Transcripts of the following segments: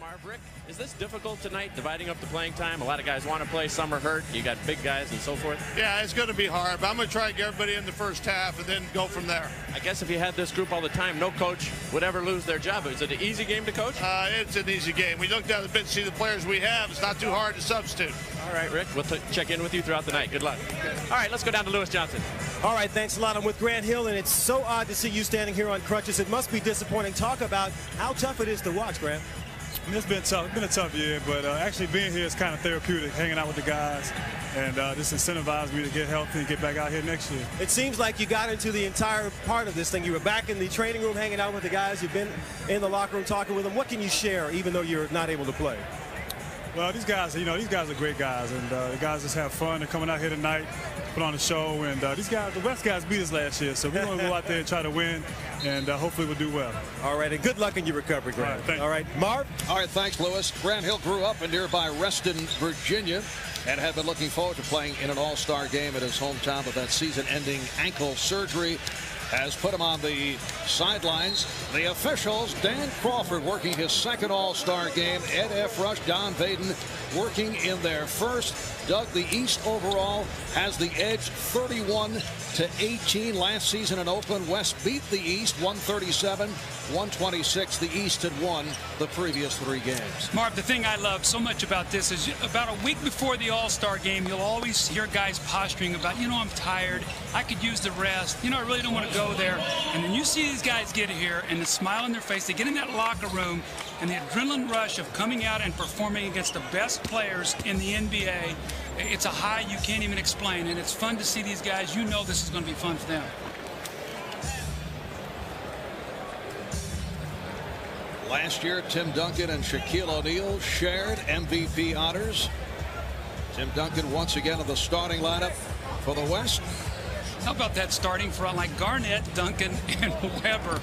Marv. Rick, is this difficult tonight, dividing up the playing time? A lot of guys want to play, some are hurt. You got big guys and so forth. Yeah, it's going to be hard, but I'm going to try to get everybody in the first half and then go from there. I guess if you had this group all the time, no coach would ever lose their job. Is it an easy game to coach? It's an easy game. We looked at the bench, see the players we have. It's not too hard to substitute. All right, Rick, we'll check in with you throughout the night. Good luck. Okay. All right, let's go down to Lewis Johnson. All right, thanks a lot. I'm with Grant Hill, and it's so odd to see you standing here on crutches. It must be disappointing. Talk about how tough it is to watch, Grant. I mean, it's been tough. It's been a tough year, but actually being here is kind of therapeutic, hanging out with the guys, and this incentivized me to get healthy and get back out here next year. It seems like you got into the entire part of this thing. You were back in the training room hanging out with the guys. You've been in the locker room talking with them. What can you share, even though you're not able to play? Well, these guys, these guys are great guys, and the guys just have fun. They're coming out here tonight, put on a show, and these guys, the West guys beat us last year, so we're going to go out there and try to win, and hopefully we'll do well. All right, and good luck in your recovery, Grant. All right, Marv? All right, thanks, Lewis. Grant Hill grew up in nearby Reston, Virginia, and had been looking forward to playing in an all-star game at his hometown, but that season-ending ankle surgery has put him on the sidelines. The officials, Dan Crawford working his second all-star game, Ed F. Rush, Don Vaden working in their first. Doug, the East overall has the edge 31-18 last season in Oakland. West beat the East 137-126. The East had won the previous 3 games. Marv, the thing I love so much about this is about a week before the All-Star game, you'll always hear guys posturing about, I'm tired. I could use the rest. I really don't want to go there. And then you see these guys get here and the smile on their face. They get in that locker room and the adrenaline rush of coming out and performing against the best players in the NBA. It's a high you can't even explain, and it's fun to see these guys. This is going to be fun for them. Last year, Tim Duncan and Shaquille O'Neal shared MVP honors. Tim Duncan once again in the starting lineup for the West. How about that starting front like Garnett, Duncan, and Weber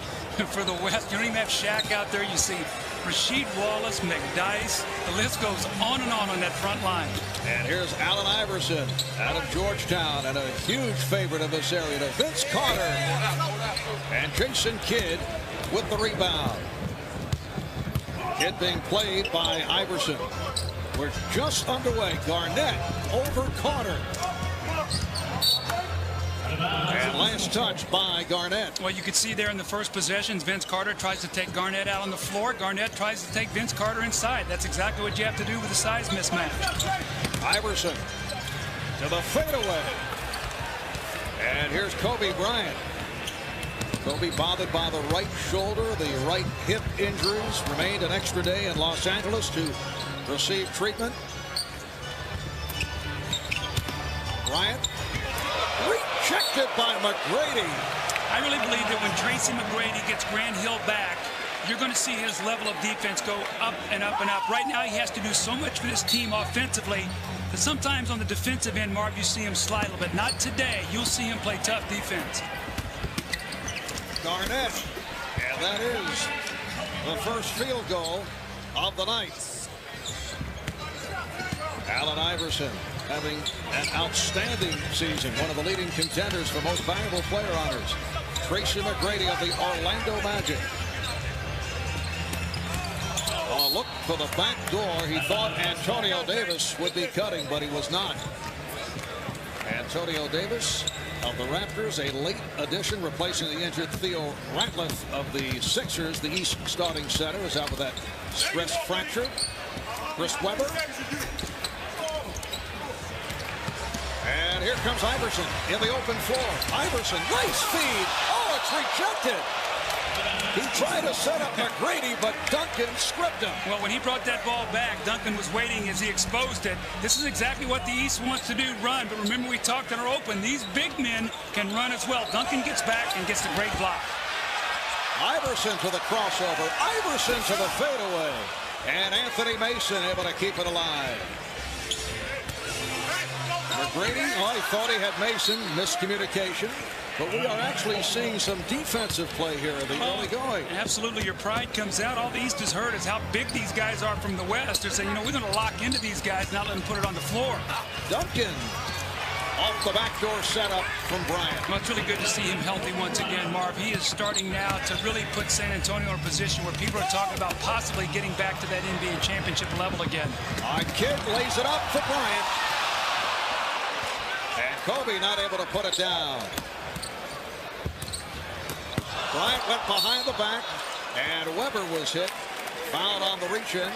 for the West? You don't even have Shaq out there. You see Rasheed Wallace, McDyess. The list goes on and on that front line. And here's Allen Iverson out of Georgetown, and a huge favorite of this area to Vince Carter. And Jason Kidd with the rebound. Kidd being played by Iverson. We're just underway. Garnett over Carter. And last touch by Garnett. Well, you could see there in the first possessions, Vince Carter tries to take Garnett out on the floor. Garnett tries to take Vince Carter inside. That's exactly what you have to do with a size mismatch. Iverson to the fadeaway. And here's Kobe Bryant. Kobe bothered by the right shoulder. The right hip injuries. Remained an extra day in Los Angeles to receive treatment. Bryant. Rejected by McGrady. I really believe that when Tracy McGrady gets Grant Hill back, you're going to see his level of defense go up and up and up. Right now, he has to do so much for this team offensively that sometimes on the defensive end, Marv, you see him slide a little bit. Not today. You'll see him play tough defense. Garnett. And that is the first field goal of the night. Allen Iverson having an outstanding season, one of the leading contenders for most valuable player honors. Tracy McGrady of the Orlando Magic. A look for the back door. He thought Antonio Davis would be cutting, but he was not. Antonio Davis of the Raptors, a late addition, replacing the injured Theo Ratliff of the Sixers. The East starting center is out with that stress fracture. Chris Webber. And here comes Iverson in the open floor. Iverson, nice feed. Oh, it's rejected. He tried to set up McGrady, but Duncan stripped him. Well, when he brought that ball back, Duncan was waiting as he exposed it. This is exactly what the East wants to do, run. But remember, we talked in our open, these big men can run as well. Duncan gets back and gets the great block. Iverson to the crossover. Iverson to the fadeaway. And Anthony Mason able to keep it alive. McGrady, he thought he had Mason, miscommunication. But we are actually seeing some defensive play here in the early going. Absolutely, your pride comes out. All the East has heard is how big these guys are from the West. They're saying, we're going to lock into these guys, not let them put it on the floor. Duncan. Off the backdoor setup from Bryant. Well, it's really good to see him healthy once again, Marv. He is starting now to really put San Antonio in a position where people are talking about possibly getting back to that NBA championship level again. Kidd lays it up for Bryant. And Kobe not able to put it down. Bryant went behind the back, and Weber was hit. Foul on the reach-in.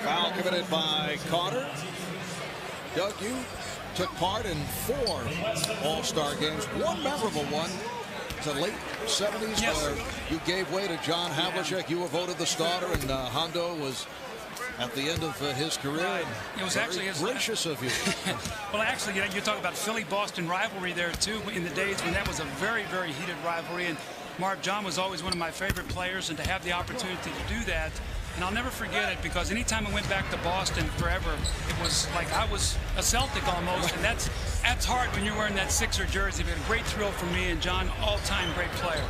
Foul committed by Carter. Doug, you took part in 4 All-Star games. One memorable one. The late 70s, yes, where you gave way to John Havlicek. You were voted the starter, and Hondo was at the end of his career. Right. It was actually gracious of you. Well, actually, you know, you're talking about Philly-Boston rivalry there, too, in the days when that was a very, very heated rivalry. And Marv, John was always one of my favorite players, and to have the opportunity to do that, and I'll never forget it, because anytime I went back to Boston forever, it was like I was a Celtic almost, and that's hard when you're wearing that Sixer jersey. But a great thrill for me and John, all-time great player.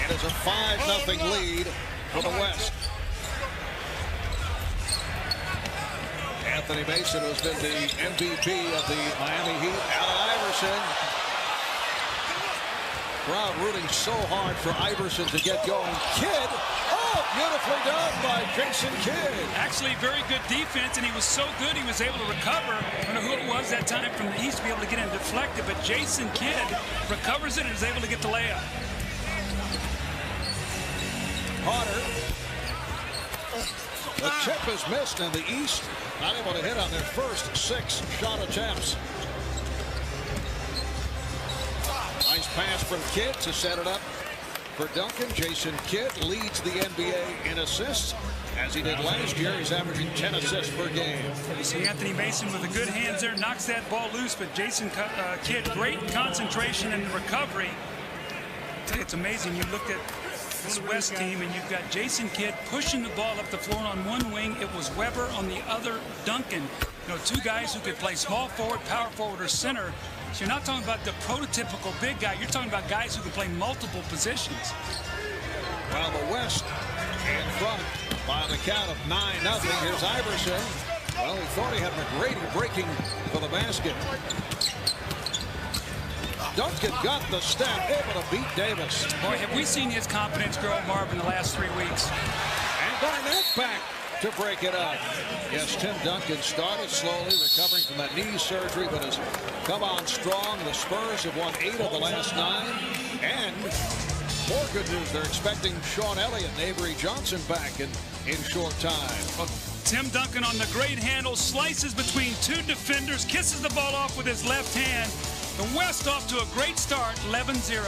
It is a 5-0 lead for the West. Anthony Mason, who's been the MVP of the Miami Heat. Allen Iverson. Crowd rooting so hard for Iverson to get going. Kidd. Oh, beautifully done by Jason Kidd. Actually, very good defense, and he was so good he was able to recover. I don't know who it was that time from the East to be able to get him deflected, but Jason Kidd recovers it and is able to get the layup. Carter. The chip is missed, and the East not able to hit on their first 6 shot attempts. Nice pass from Kidd to set it up for Duncan. Jason Kidd leads the NBA in assists, as he did last year. He's averaging 10 assists per game. You see Anthony Mason with the good hands there, knocks that ball loose, but Jason Kidd, great concentration and recovery. It's amazing. You look at this West team, and you've got Jason Kidd pushing the ball up the floor on one wing. It was Weber on the other, Duncan. You know, 2 guys who could play small forward, power forward, or center. So you're not talking about the prototypical big guy. You're talking about guys who can play multiple positions. Well, the West in front by the count of 9-0. Here's Iverson. Well, he thought he had McGrady breaking for the basket. Duncan got the step, able to beat Davis. Boy, have we seen his confidence grow, Marv, in the last 3 weeks. And Garnett back to break it up. Yes, Tim Duncan started slowly, recovering from that knee surgery, but has come on strong. The Spurs have won 8 of the last 9. And more good news, they're expecting Sean Elliott and Avery Johnson back in short time. Well, Tim Duncan on the great handle, slices between 2 defenders, kisses the ball off with his left hand. The West off to a great start, 11-0.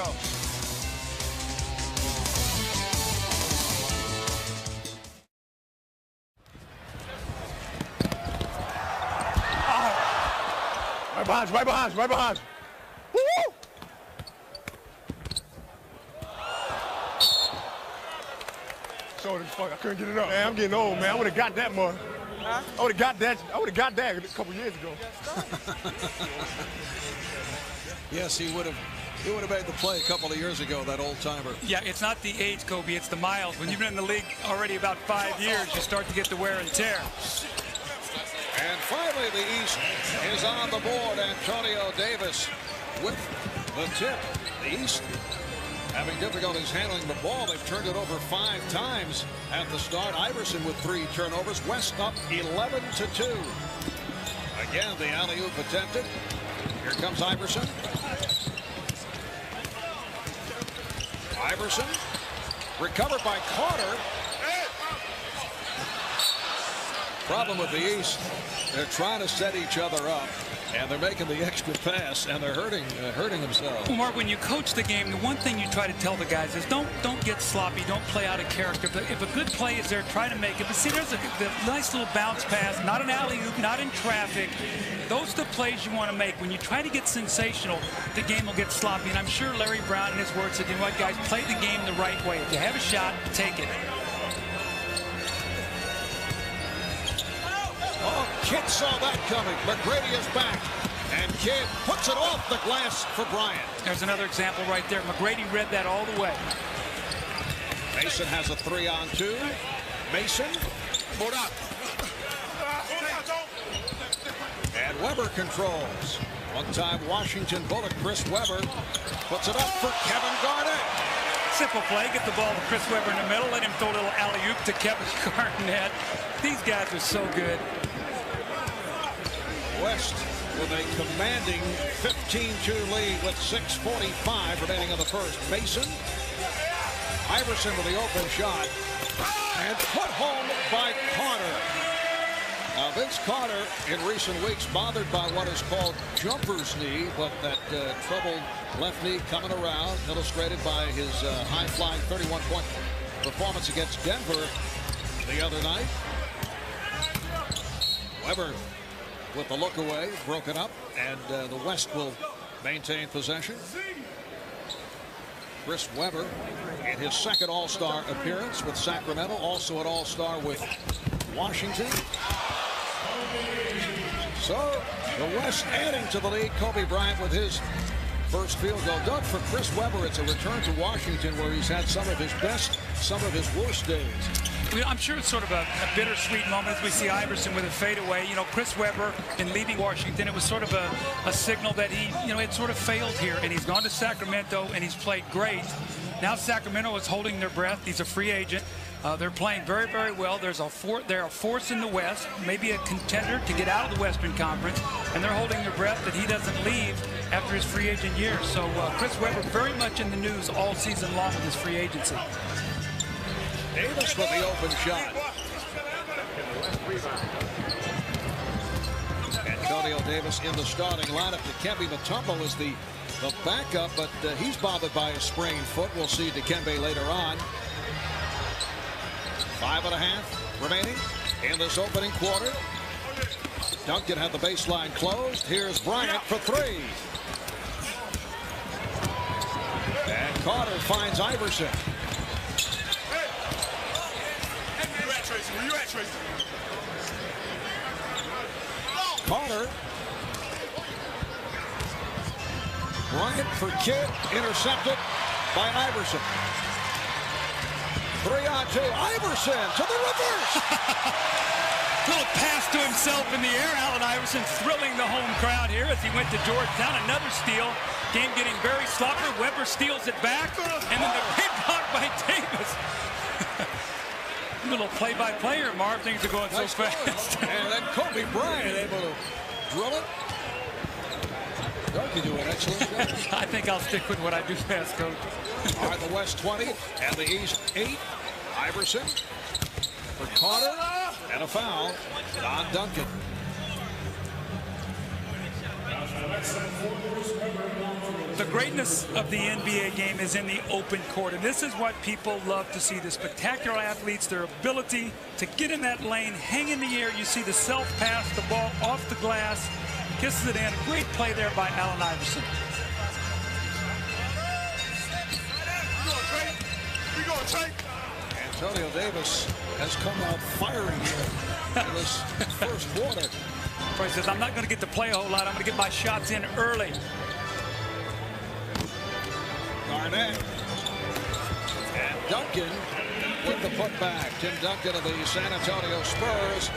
Right behind you, right behind you, right behind you. Woo! Short as fuck, I couldn't get it up. Man, I'm getting old, man. I would have got that more. Huh? I would have got that a couple years ago. Yes, he would have made the play a couple of years ago, that old timer. Yeah, it's not the age, Kobe, it's the miles. When you've been in the league already about 5 years, you start to get the wear and tear. And finally, the East is on the board. Antonio Davis with the tip. The East having difficulties handling the ball. They've turned it over 5 times at the start. Iverson with 3 turnovers. West up 11-2. Again, the alley-oop attempted. Here comes Iverson. Iverson recovered by Carter. Problem with the East, they're trying to set each other up, and they're making the extra pass, and they're hurting themselves. Well, Mark, when you coach the game, the one thing you try to tell the guys is don't get sloppy, don't play out of character. But if a good play is there, try to make it. But see, there's a nice little bounce pass, not an alley-oop, not in traffic. Those are the plays you want to make. When you try to get sensational, the game will get sloppy. And I'm sure Larry Brown, in his words, said, you know what, guys, play the game the right way. If you have a shot, take it. Oh, Kidd saw that coming. McGrady is back. And Kidd puts it off the glass for Bryant. There's another example right there. McGrady read that all the way. Mason has a 3-on-2. Mason. And Weber controls. One-time Washington Bullet Chris Weber puts it up for Kevin Garnett. Simple play. Get the ball to Chris Weber in the middle. Let him throw a little alley-oop to Kevin Garnett. These guys are so good. West with a commanding 15-2 lead with 6:45 remaining in the first. Mason. Iverson with the open shot. And put home by Carter. Now, Vince Carter in recent weeks bothered by what is called jumper's knee, but that troubled left knee coming around, illustrated by his high-flying 31-point performance against Denver the other night. Weber with the look away, broken up, and the West will maintain possession. Chris Weber in his second All-Star appearance with Sacramento, also an All-Star with Washington. So the West adding to the lead. Kobe Bryant with his first field goal. Doug, for Chris Weber, it's a return to Washington where he's had some of his best, some of his worst days. I'm sure it's sort of a bittersweet moment as we see Iverson with a fadeaway. You know, Chris Weber, in leaving Washington, it was sort of a signal that he, had sort of failed here. And he's gone to Sacramento, and he's played great. Now Sacramento is holding their breath. He's a free agent. They're playing very, very well. They're a force in the West, maybe a contender to get out of the Western Conference, and they're holding their breath that he doesn't leave after his free agent year. So Chris Weber very much in the news all season long with his free agency. Davis with the open shot. Antonio Davis in the starting lineup. Dikembe Mutombo is the backup, but he's bothered by a sprained foot. We'll see Dikembe later on. 5.5 remaining in this opening quarter. Duncan had the baseline closed. Here's Bryant for three. And Carter finds Iverson. Where you at, Tracy? Carter. Bryant for Kidd, intercepted by Iverson. 3-on-2. Iverson to the reverse. Little pass to himself in the air. Allen Iverson thrilling the home crowd here as he went to Georgetown. Another steal. Game getting very sloppy. Weber steals it back. And then the big block by Davis. Little play-by-play here, Marv. Things are going so fast. And then Kobe Bryant able to drill it. Doug, you do an excellent job. I think I'll stick with what I do best, Coach. All right, the West 20 and the East 8. Iverson for Carter and a foul on Duncan. The greatness of the NBA game is in the open court, and this is what people love to see. The spectacular athletes, their ability to get in that lane, hang in the air. You see the self-pass, the ball off the glass, kisses it in. A great play there by Allen Iverson. Antonio Davis has come out firing here in this first quarter. He says, I'm not going to get to play a whole lot. I'm going to get my shots in early. Garnett. And Duncan with the putback. Tim Duncan of the San Antonio Spurs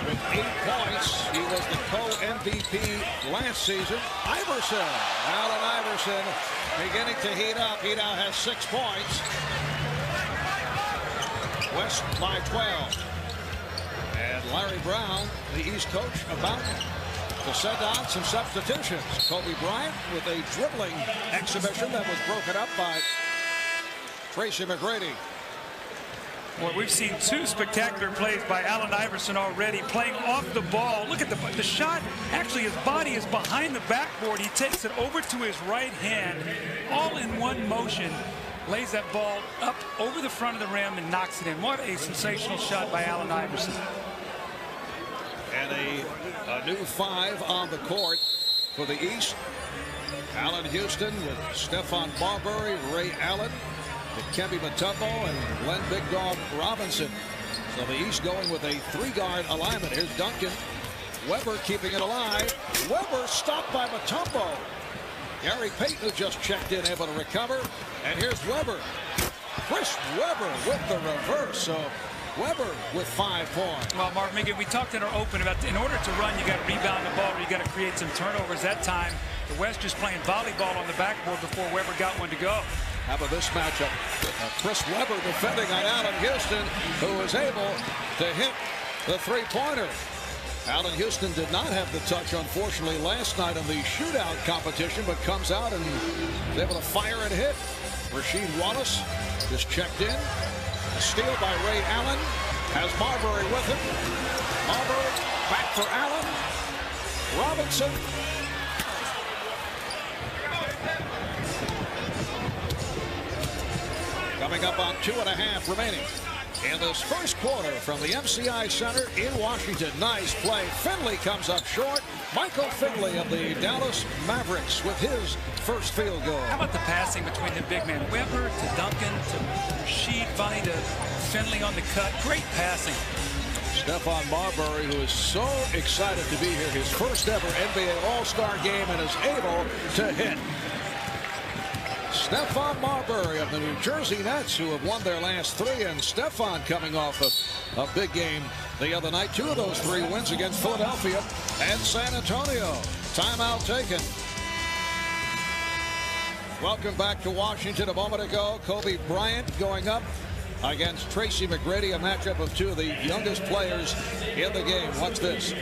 with 8 points. He was the co-MVP last season. Iverson. Allen Iverson beginning to heat up. He now has 6 points. West by 12. And Larry Brown, the East coach, about to send out some substitutions. Kobe Bryant with a dribbling exhibition that was broken up by Tracy McGrady. Well, we've seen 2 spectacular plays by Allen Iverson already, playing off the ball. Look at the shot. Actually, his body is behind the backboard. He takes it over to his right hand, all in one motion. Lays that ball up over the front of the rim and knocks it in. What a sensational shot by Allen Iverson. And a new 5 on the court for the East. Allen Houston with Stephon Marbury, Ray Allen, Dikembe Mutombo, and Glenn Big Dog Robinson. So the East going with a 3-guard alignment. Here's Duncan. Weber keeping it alive. Weber stopped by Mutombo. Gary Payton, who just checked in, able to recover. And here's Weber. Chris Weber with the reverse. So Weber with 5 points. Well, Mark Megan, we talked in our open about in order to run, you got to rebound the ball, or you got to create some turnovers. That time, the West just playing volleyball on the backboard before Weber got one to go. How about this matchup? Chris Weber defending on Allen Houston, who was able to hit the three-pointer. Allen Houston did not have the touch, unfortunately, last night in the shootout competition, but comes out and is able to fire and hit. Rasheed Wallace just checked in. A steal by Ray Allen. Has Marbury with him. Marbury back for Allen. Robinson. Coming up on 2.5 remaining in this first quarter from the MCI Center in Washington. Nice play. Finley comes up short. Michael Finley of the Dallas Mavericks with his first field goal. How about the passing between the big men? Weber to Duncan to Rasheed, Funny to Finley on the cut. Great passing. Stephon Marbury, who is so excited to be here, his first ever NBA All-Star game, and is able to hit. Stephon Marbury of the New Jersey Nets, who have won their last 3, and Stephon coming off a big game the other night. 2 of those 3 wins against Philadelphia and San Antonio. Timeout taken. Welcome back to Washington. A moment ago, Kobe Bryant going up against Tracy McGrady, a matchup of 2 of the youngest players in the game. Watch this.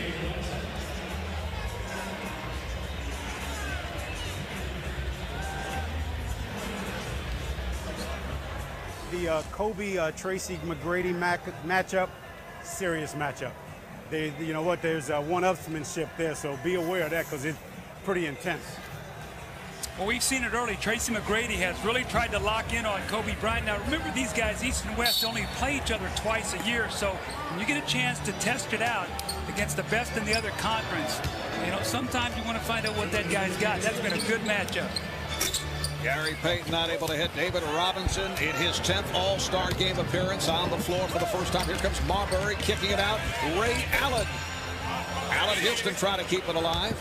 The Kobe-Tracy McGrady matchup, serious matchup. You know what, there's one-upsmanship there, so be aware of that because it's pretty intense. Well, we've seen it early. Tracy McGrady has really tried to lock in on Kobe Bryant. Now, remember, these guys, East and West, only play each other twice a year, so when you get a chance to test it out against the best in the other conference, you know, sometimes you want to find out what that guy's got. That's been a good matchup. Gary Payton not able to hit David Robinson in his 10th All-Star game appearance on the floor for the first time. Here comes Marbury kicking it out. Ray Allen. Allen Houston trying to keep it alive.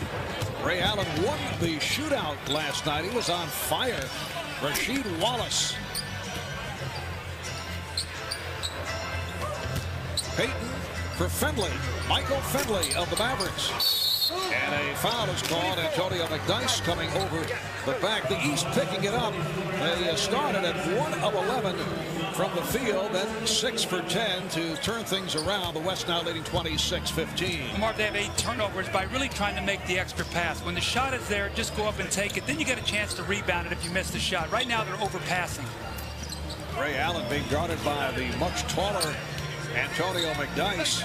Ray Allen won the shootout last night. He was on fire. Rasheed Wallace. Payton for Finley. Michael Finley of the Mavericks. And a foul is called. Antonio McDyess coming over the back. The East picking it up. They started at 1 of 11 from the field, then 6 for 10 to turn things around. The West now leading 26-15. Mark, they have 8 turnovers by really trying to make the extra pass. When the shot is there, just go up and take it. Then you get a chance to rebound it if you miss the shot. Right now, they're overpassing. Ray Allen being guarded by the much taller Antonio McDyess.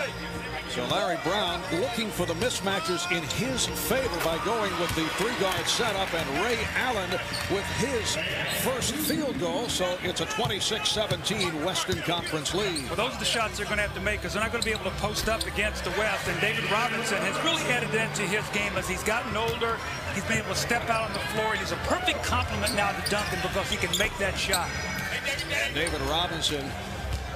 So Larry Brown looking for the mismatches in his favor by going with the 3-guard setup, and Ray Allen with his first field goal. So it's a 26-17 Western Conference lead. Well, those are the shots they're going to have to make because they're not going to be able to post up against the West. And David Robinson has really added that to his game as he's gotten older. He's been able to step out on the floor. He's a perfect complement now to Duncan because he can make that shot. And David Robinson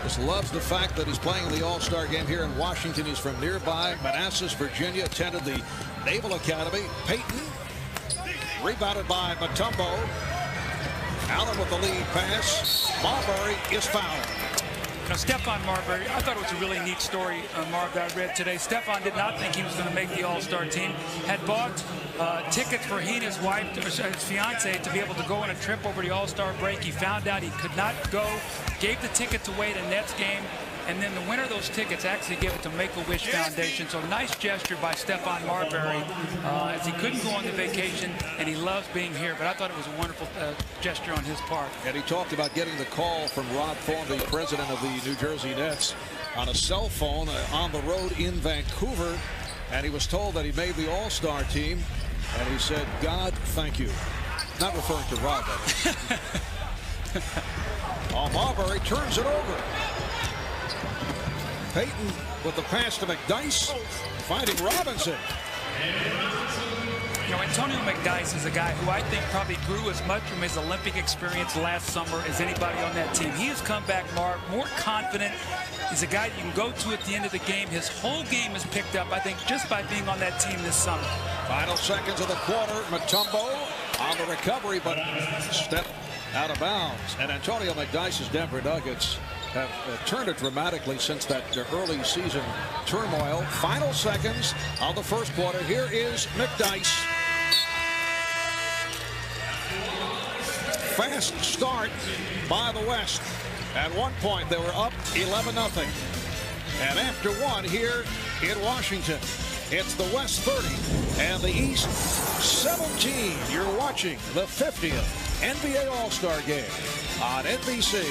just loves the fact that he's playing in the All-Star game here in Washington. He's from nearby Manassas, Virginia, attended the Naval Academy. Payton, rebounded by Mutombo. Allen with the lead pass. Marbury is fouled. Now, Stephon Marbury, I thought it was a really neat story, Marv, that I read today. Stephon did not think he was going to make the All-Star team. Had bought tickets for he and his wife, or his fiance, to be able to go on a trip over the All-Star break. He found out he could not go, gave the tickets away to Nets game, and then the winner of those tickets actually gave it to Make-A-Wish Foundation. So nice gesture by Stephon Marbury as he couldn't go on the vacation, and he loves being here. But I thought it was a wonderful gesture on his part. And he talked about getting the call from Rob Thorne, the president of the New Jersey Nets, on a cell phone on the road in Vancouver. And he was told that he made the All-Star team. And he said, God, thank you. Not referring to Rob. Marbury turns it over. Payton with the pass to McDyess, finding Robinson. You know, Antonio McDyess is a guy who I think probably grew as much from his Olympic experience last summer as anybody on that team. He has come back, Mark, more confident. He's a guy you can go to at the end of the game. His whole game is picked up, I think, just by being on that team this summer. Final seconds of the quarter. Mutombo on the recovery, but step out of bounds. And Antonio McDyess's Denver Nuggets have turned it dramatically since that early season turmoil. Final seconds of the first quarter. Here is McDyess. Fast start by the West. At one point, they were up 11-0. And after one here in Washington, it's the West 30 and the East 17. You're watching the 50th NBA All-Star Game on NBC.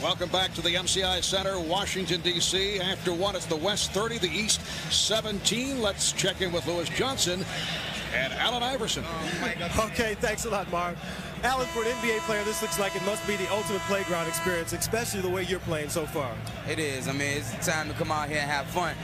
Welcome back to the MCI Center, Washington, D.C. After one, it's the West 30, the East 17. Let's check in with Lewis Johnson and Allen Iverson. Okay, thanks a lot, Mark. Allen, for an NBA player, this looks like it must be the ultimate playground experience, especially the way you're playing so far. It is. I mean, it's time to come out here and have fun.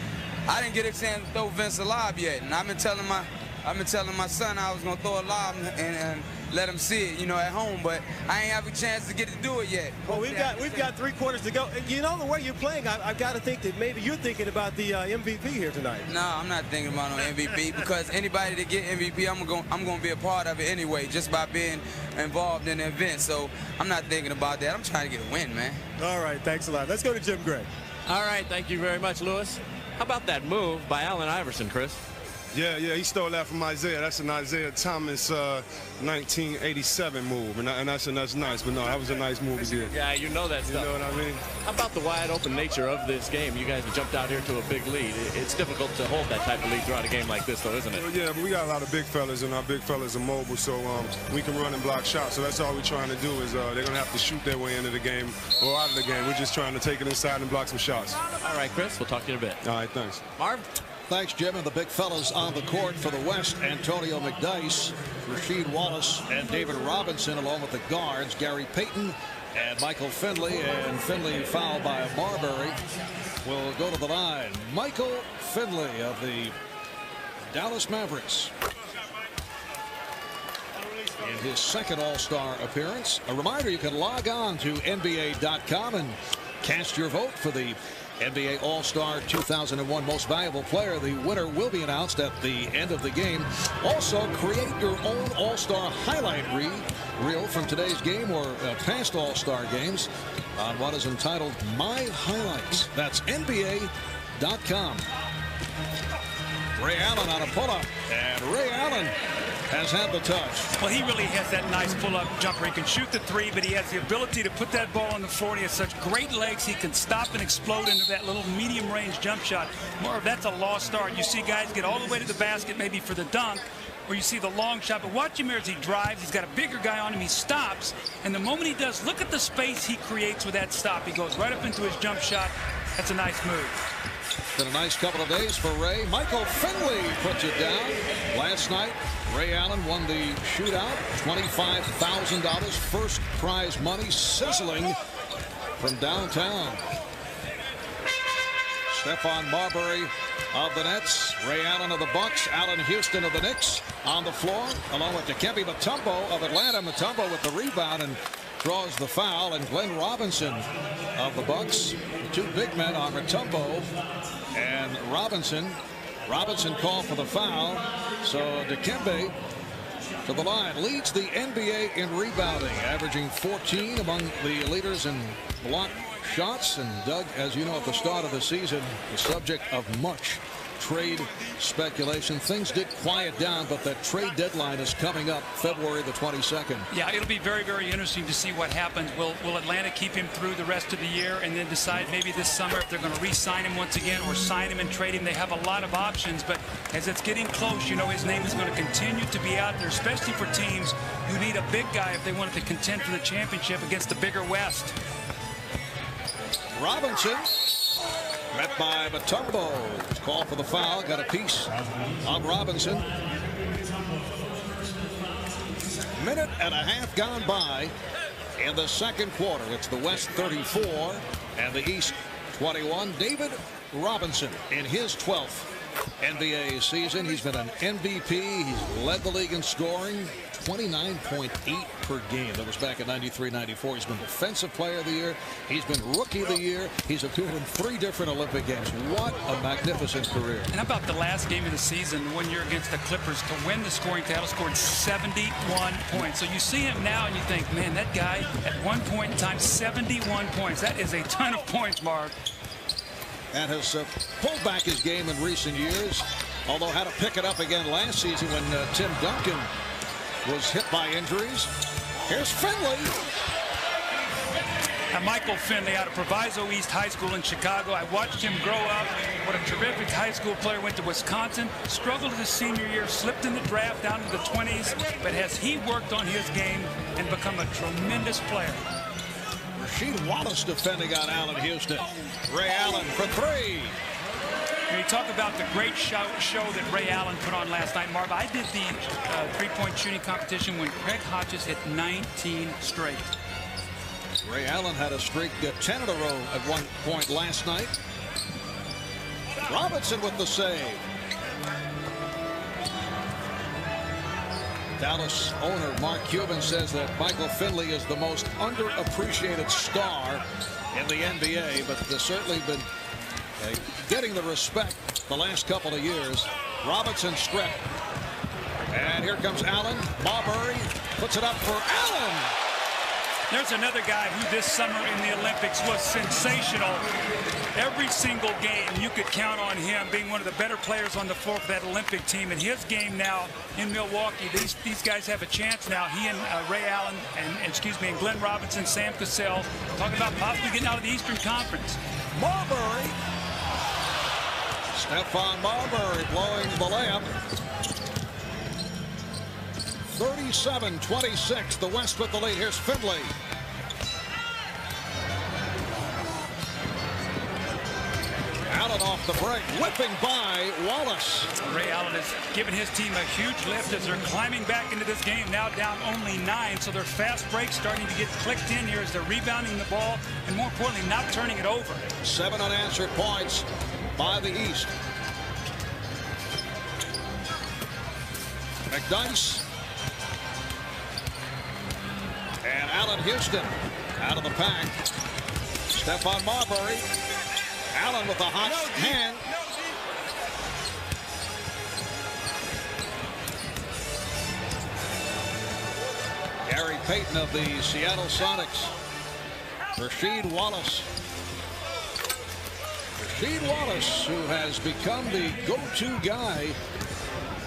I didn't get a chance to throw Vince a lob yet, and I've been telling my son I was gonna throw a lob and let him see it, you know, at home, but I ain't have a chance to get to do it yet. Well, we've got 3 quarters to go. You know, the way you're playing, I've got to think that maybe you're thinking about the MVP here tonight. No, I'm not thinking about no MVP because anybody that get MVP, I'm gonna be a part of it anyway, just by being involved in the event. So I'm not thinking about that. I'm trying to get a win, man. All right, thanks a lot. Let's go to Jim Gray. All right, thank you very much, Lewis. How about that move by Allen Iverson, Chris? Yeah, he stole that from Isaiah. That's an Isaiah Thomas 1987 move, and that's nice. But no, that was a nice move he did. Yeah, you know that stuff. You know what I mean? How about the wide open nature of this game? You guys have jumped out here to a big lead. It's difficult to hold that type of lead throughout a game like this, though, isn't it? Well, yeah, but we got a lot of big fellas, and our big fellas are mobile, so we can run and block shots. So that's all we're trying to do is they're going to have to shoot their way into the game or out of the game. We're just trying to take it inside and block some shots. All right, Chris, we'll talk to you in a bit. All right, thanks. Marv? Thanks, Jim. And the big fellas on the court for the West, Antonio McDyess, Rasheed Wallace, and David Robinson, along with the guards, Gary Payton and Michael Finley. And Finley fouled by Marbury will go to the line. Michael Finley of the Dallas Mavericks in his second All-Star appearance. A reminder, you can log on to NBA.com and cast your vote for the NBA All-Star 2001 Most Valuable Player. The winner will be announced at the end of the game. Also, create your own All-Star highlight reel from today's game or past All-Star games on what is entitled My Highlights. That's NBA.com. Ray Allen on a pull-up, and Ray Allen has had the touch. Well, he really has that nice pull-up jumper. He can shoot the 3, but he has the ability to put that ball on the floor. He has such great legs. He can stop and explode into that little medium-range jump shot. More of that's a lost art. You see guys get all the way to the basket maybe for the dunk, or you see the long shot, but watch him here as he drives. He's got a bigger guy on him. He stops, and the moment he does, look at the space he creates with that stop. He goes right up into his jump shot. That's a nice move. Been a nice couple of days for Ray. Michael Finley puts it down. Last night, Ray Allen won the shootout. $25,000 first prize money sizzling from downtown. Stephon Marbury of the Nets, Ray Allen of the Bucks, Allen Houston of the Knicks on the floor, along with Dikembe Mutombo of Atlanta. Mutombo with the rebound and draws the foul, and Glenn Robinson of the Bucks. The 2 big men are Mutombo and Robinson. Robinson called for the foul, so Dikembe to the line. Leads the NBA in rebounding, averaging 14 among the leaders in block shots. And Doug, as you know, at the start of the season, the subject of much trade speculation. Things did quiet down, but that trade deadline is coming up February the 22nd. Yeah, it'll be very, very interesting to see what happens. Will Atlanta keep him through the rest of the year and then decide maybe this summer if they're going to re-sign him once again or sign him and trade him? They have a lot of options, but as it's getting close, you know, his name is going to continue to be out there, especially for teams who need a big guy if they wanted to contend for the championship against the bigger West. Robinson met by Mutombo. Called for the foul. Got a piece on Robinson. Minute and a half gone by in the second quarter. It's the West 34 and the East 21. David Robinson in his 12th NBA season. He's been an MVP. He's led the league in scoring, 29.8 per game. That was back in 93-94. He's been Defensive Player of the Year. He's been Rookie of the Year. He's appeared in 3 different Olympic Games. What a magnificent career. And how about the last game of the season, 1 year against the Clippers, to win the scoring title, scored 71 points. So you see him now and you think, man, that guy at one point in time, 71 points. That is a ton of points, Marv. And has pulled back his game in recent years, although had to pick it up again last season when Tim Duncan was hit by injuries. Here's Finley. And Michael Finley out of Proviso East High School in Chicago. I watched him grow up. What a terrific high school player. Went to Wisconsin, struggled his senior year, slipped in the draft down to the 20s. But has he worked on his game and become a tremendous player? Rasheed Wallace defending on Allen Houston. Ray Allen for 3. You talk about the great show that Ray Allen put on last night, Marv. I did the three-point shooting competition when Craig Hodges hit 19 straight. Ray Allen had a streak 10 in a row at one point last night. Robinson with the save. Dallas owner Mark Cuban says that Michael Finley is the most underappreciated star in the NBA, but there's certainly been getting the respect the last couple of years. Robinson strip. And here comes Allen. Marbury puts it up for Allen. There's another guy who this summer in the Olympics was sensational. Every single game you could count on him being one of the better players on the floor for that Olympic team. And his game now in Milwaukee, these guys have a chance now. He and Ray Allen and Glenn Robinson, Sam Cassell, talking about possibly getting out of the Eastern Conference. Marbury. Stephon Marbury blowing the layup. 37-26, the West with the lead. Here's Finley. Allen off the break, whipping by Wallace. Ray Allen has given his team a huge lift as they're climbing back into this game, now down only 9. So their fast break starting to get clicked in here as they're rebounding the ball and, more importantly, not turning it over. 7 unanswered points by the East. McDyess. And Allen Houston out of the pack. Stephon Marbury. Allen with a hot hand. Gary Payton of the Seattle Sonics. Rasheed Wallace. Rasheed Wallace, who has become the go-to guy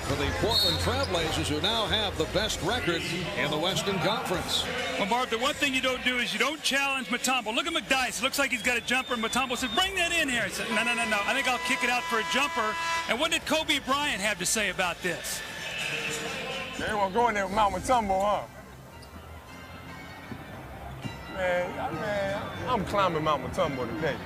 for the Portland Trailblazers, who now have the best record in the Western Conference. Well, Marv, the one thing you don't do is you don't challenge Mutombo. Look at McDyess. It looks like he's got a jumper. Mutombo said, bring that in here. He said, no. I think I'll kick it out for a jumper. And what did Kobe Bryant have to say about this? They won't go in there with Mount Mutombo, huh? Man, I'm climbing Mount Mutombo today.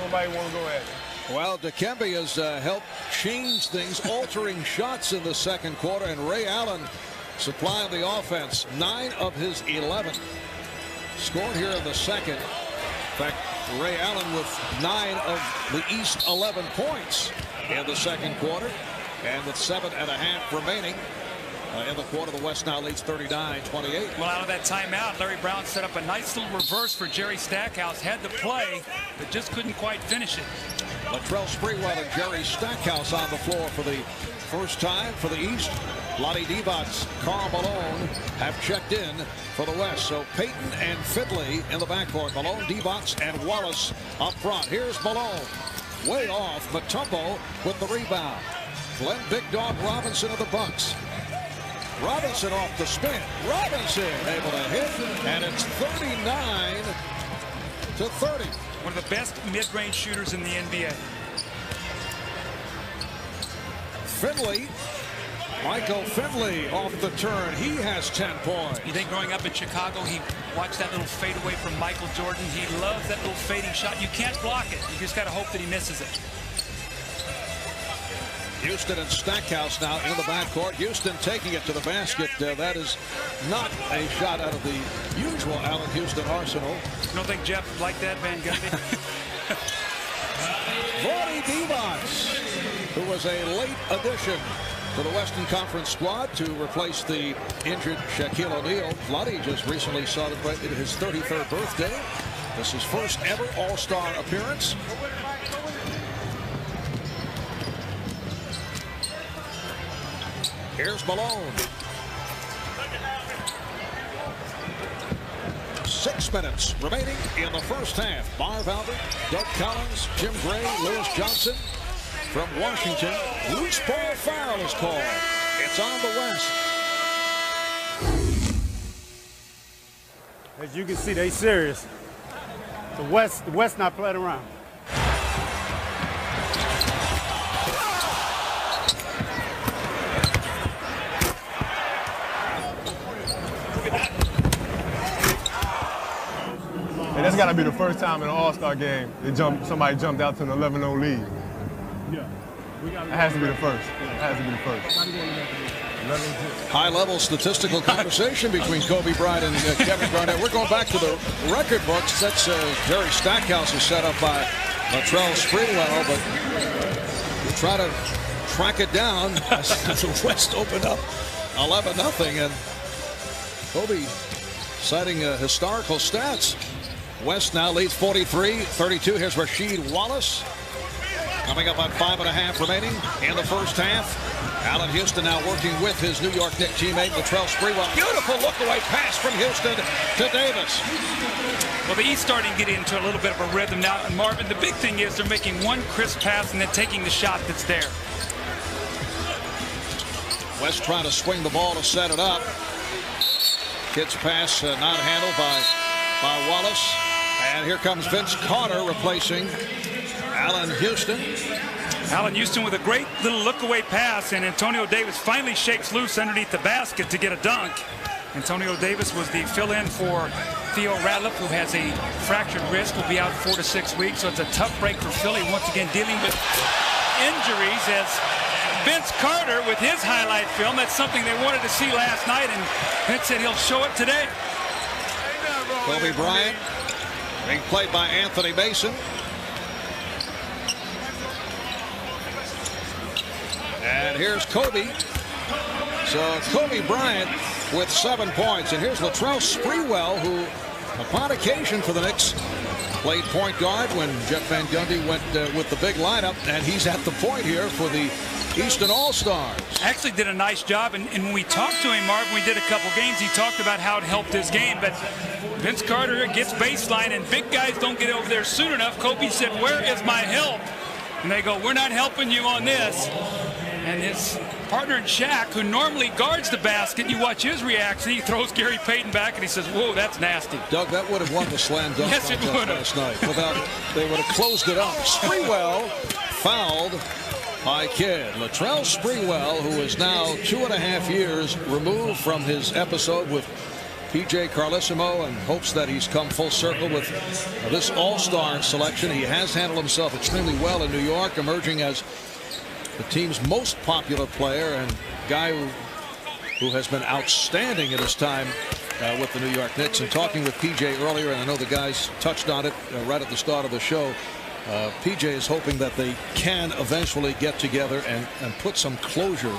Nobody want to go at it. Well, Dikembe has helped change things, altering shots in the second quarter, and Ray Allen supplying the offense. 9 of his 11 scored here in the second. In fact, Ray Allen with 9 of the East 11 points in the second quarter, and with 7.5 remaining in the quarter, the West now leads 39-28. Well, out of that timeout, Larry Brown set up a nice little reverse for Jerry Stackhouse. Had the play, but just couldn't quite finish it. Latrell Sprewell and Jerry Stackhouse on the floor for the first time for the East. Lonnie Divac, Karl Malone have checked in for the West. So Payton and Finley in the backcourt. Malone, Divac, and Wallace up front. Here's Malone. Way off. Mutombo with the rebound. Glenn Big Dog Robinson of the Bucks. Robinson off the spin. Robinson able to hit, and it's 39-30. One of the best mid-range shooters in the NBA. Finley, Michael Finley off the turn. He has 10 points. You think growing up in Chicago, he watched that little fadeaway from Michael Jordan. He loves that little fading shot. You can't block it. You just got to hope that he misses it. Houston and Stackhouse now in the backcourt. Houston taking it to the basket. That is not a shot out of the usual Allen Houston arsenal. You don't think Jeff would like that, Van Gundy? Vonnie Divac who was a late addition to the Western Conference squad to replace the injured Shaquille O'Neal. Vladdy just recently celebrated his 33rd birthday. This is his first ever All-Star appearance. Here's Malone. 6 minutes remaining in the first half. Marv Albert, Doug Collins, Jim Gray, Lewis Johnson from Washington. Loose ball foul is called. It's on the West. As you can see, they serious. The West not playing around. And that's got to be the first time in an All-Star game that somebody jumped out to an 11-0 lead. Yeah. It has to be the first. It has to be the first. High-level statistical conversation between Kobe Bryant and Kevin Garnett. We're going back to the record books. That's Jerry Stackhouse is set up by Latrell Sprewell, but we'll try to track it down as the West opened up 11-0, and Kobe citing historical stats. West now leads 43-32. Here's Rasheed Wallace coming up on 5.5 remaining in the first half. Allen Houston now working with his New York Knicks teammate Latrell Sprewell. Beautiful look-away pass from Houston to Davis. Well, the East starting to get into a little bit of a rhythm now. And Marvin, the big thing is they're making one crisp pass and then taking the shot that's there. West trying to swing the ball to set it up. Kid's pass not handled by Wallace. And here comes Vince Carter replacing Allen Houston. Allen Houston with a great little look-away pass, and Antonio Davis finally shakes loose underneath the basket to get a dunk. Antonio Davis was the fill-in for Theo Radliff, who has a fractured wrist, will be out 4 to 6 weeks. So it's a tough break for Philly, once again dealing with injuries, as Vince Carter with his highlight film. That's something they wanted to see last night, and Vince said he'll show it today. Kobe Bryant being played by Anthony Mason. And here's Kobe. So Kobe Bryant with 7 points. And here's Latrell Sprewell, who upon occasion for the Knicks played point guard when Jeff Van Gundy went with the big lineup. And he's at the point here for the Eastern All-Stars. Actually did a nice job. And when we talked to him, Marvin, we did a couple games, he talked about how it helped his game. But Vince Carter gets baseline, and big guys don't get over there soon enough. Kobe said, "Where is my help?" And they go, "We're not helping you on this." And his partner in Shaq, who normally guards the basket, you watch his reaction. He throws Gary Payton back, and he says, "Whoa, that's nasty." Doug, that would have won the slam dunk yes, it would last night. They would have closed it up. Sprewell fouled by Kidd. Latrell Sprewell, who is now 2.5 years removed from his episode with P.J. Carlesimo, and hopes that he's come full circle with this All-Star selection. He has handled himself extremely well in New York, emerging as the team's most popular player and guy who has been outstanding in his time with the New York Knicks. And talking with P.J. earlier, and I know the guys touched on it right at the start of the show, P.J. is hoping that they can eventually get together and put some closure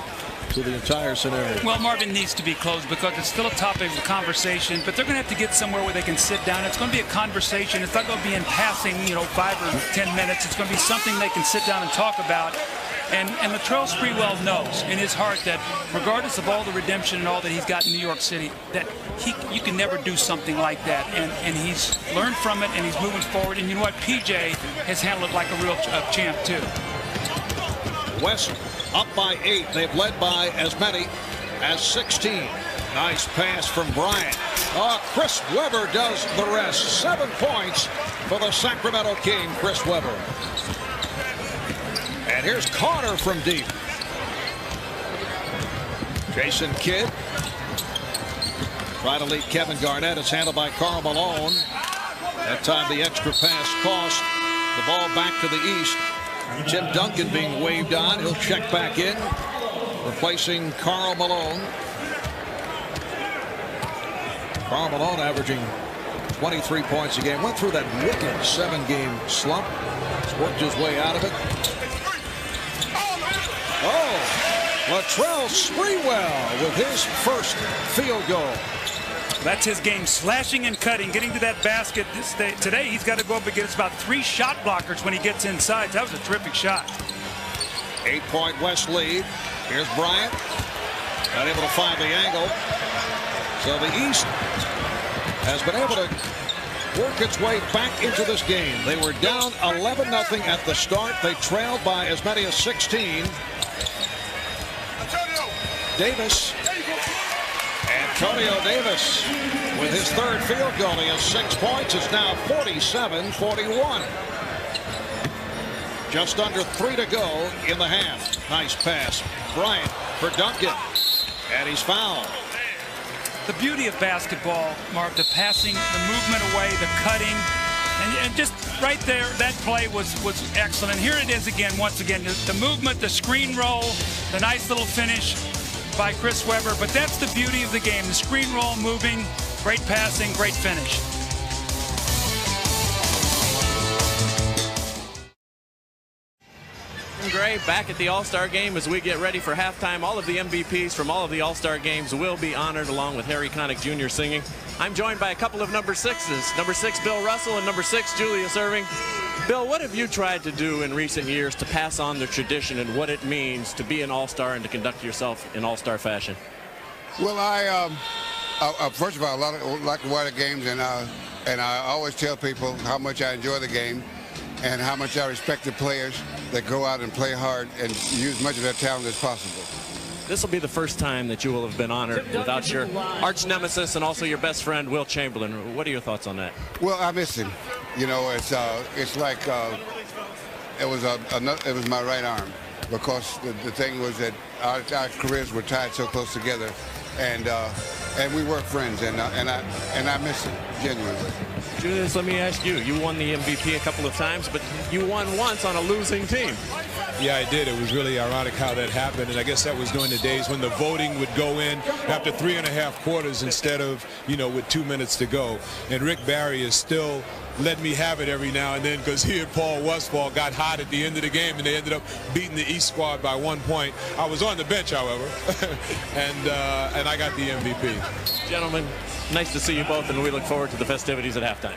to the entire scenario. Well, Marvin needs to be closed because it's still a topic of conversation, but they're going to have to get somewhere where they can sit down. It's going to be a conversation. It's not going to be in passing, 5 or 10 minutes. It's going to be something they can sit down and talk about. And Latrell Sprewell knows in his heart that regardless of all the redemption and all that he's got in New York City, that you can never do something like that. And he's learned from it, and he's moving forward. And you know what? PJ has handled it like a real champ, too. West up by 8. They've led by as many as 16. Nice pass from Bryant. Chris Webber does the rest. 7 points for the Sacramento King, Chris Webber. And here's Carter from deep. Jason Kidd trying to lead Kevin Garnett. It's handled by Karl Malone. That time the extra pass cost. The ball back to the East. Tim Duncan being waved on. He'll check back in, replacing Karl Malone. Karl Malone averaging 23 points a game. Went through that wicked 7-game slump. He's worked his way out of it. Oh, Latrell Sprewell with his first field goal. That's his game, slashing and cutting, getting to that basket. Today he's got to go up against about 3 shot blockers when he gets inside. That was a terrific shot. 8-point West lead. Here's Bryant. Not able to find the angle. So the East has been able to work its way back into this game. They were down 11-0 at the start. They trailed by as many as 16. Davis. Antonio Davis with his third field goal. He has 6 points. It's now 47-41. Just under 3 to go in the half. Nice pass. Bryant for Duncan. And he's fouled. The beauty of basketball, Marv, the passing, the movement away, the cutting, and just right there, that play was excellent. And here it is again, once again, the movement, the screen roll, the nice little finish by Chris Webber. But that's the beauty of the game, the screen roll moving, great passing, great finish. Gray back at the All-Star game as we get ready for halftime. All of the MVPs from all of the All-Star games will be honored along with Harry Connick Jr. singing. I'm joined by a couple of number 6s. Number 6, Bill Russell, and number 6, Julius Erving. Bill, what have you tried to do in recent years to pass on the tradition and what it means to be an All-Star and to conduct yourself in All-Star fashion? Well, first of all, I like to watch the games, and I always tell people how much I enjoy the game and how much I respect the players that go out and play hard and use much of their talent as possible. This will be the first time that you will have been honored without your arch nemesis and also your best friend, Will Chamberlain. What are your thoughts on that? Well, I miss him. You know, it's like it was my right arm, because the thing was that our careers were tied so close together, and we were friends, and I miss him genuinely. Julius, let me ask you. You won the MVP a couple of times, but you won once on a losing team. Yeah, I did. It was really ironic how that happened, and I guess that was during the days when the voting would go in after 3.5 quarters instead of, with 2 minutes to go. And Rick Barry is still let me have it every now and then, because he and Paul Westphal got hot at the end of the game, and they ended up beating the East squad by 1 point. I was on the bench, however, and I got the MVP. Gentlemen, nice to see you both, and we look forward to the festivities at halftime.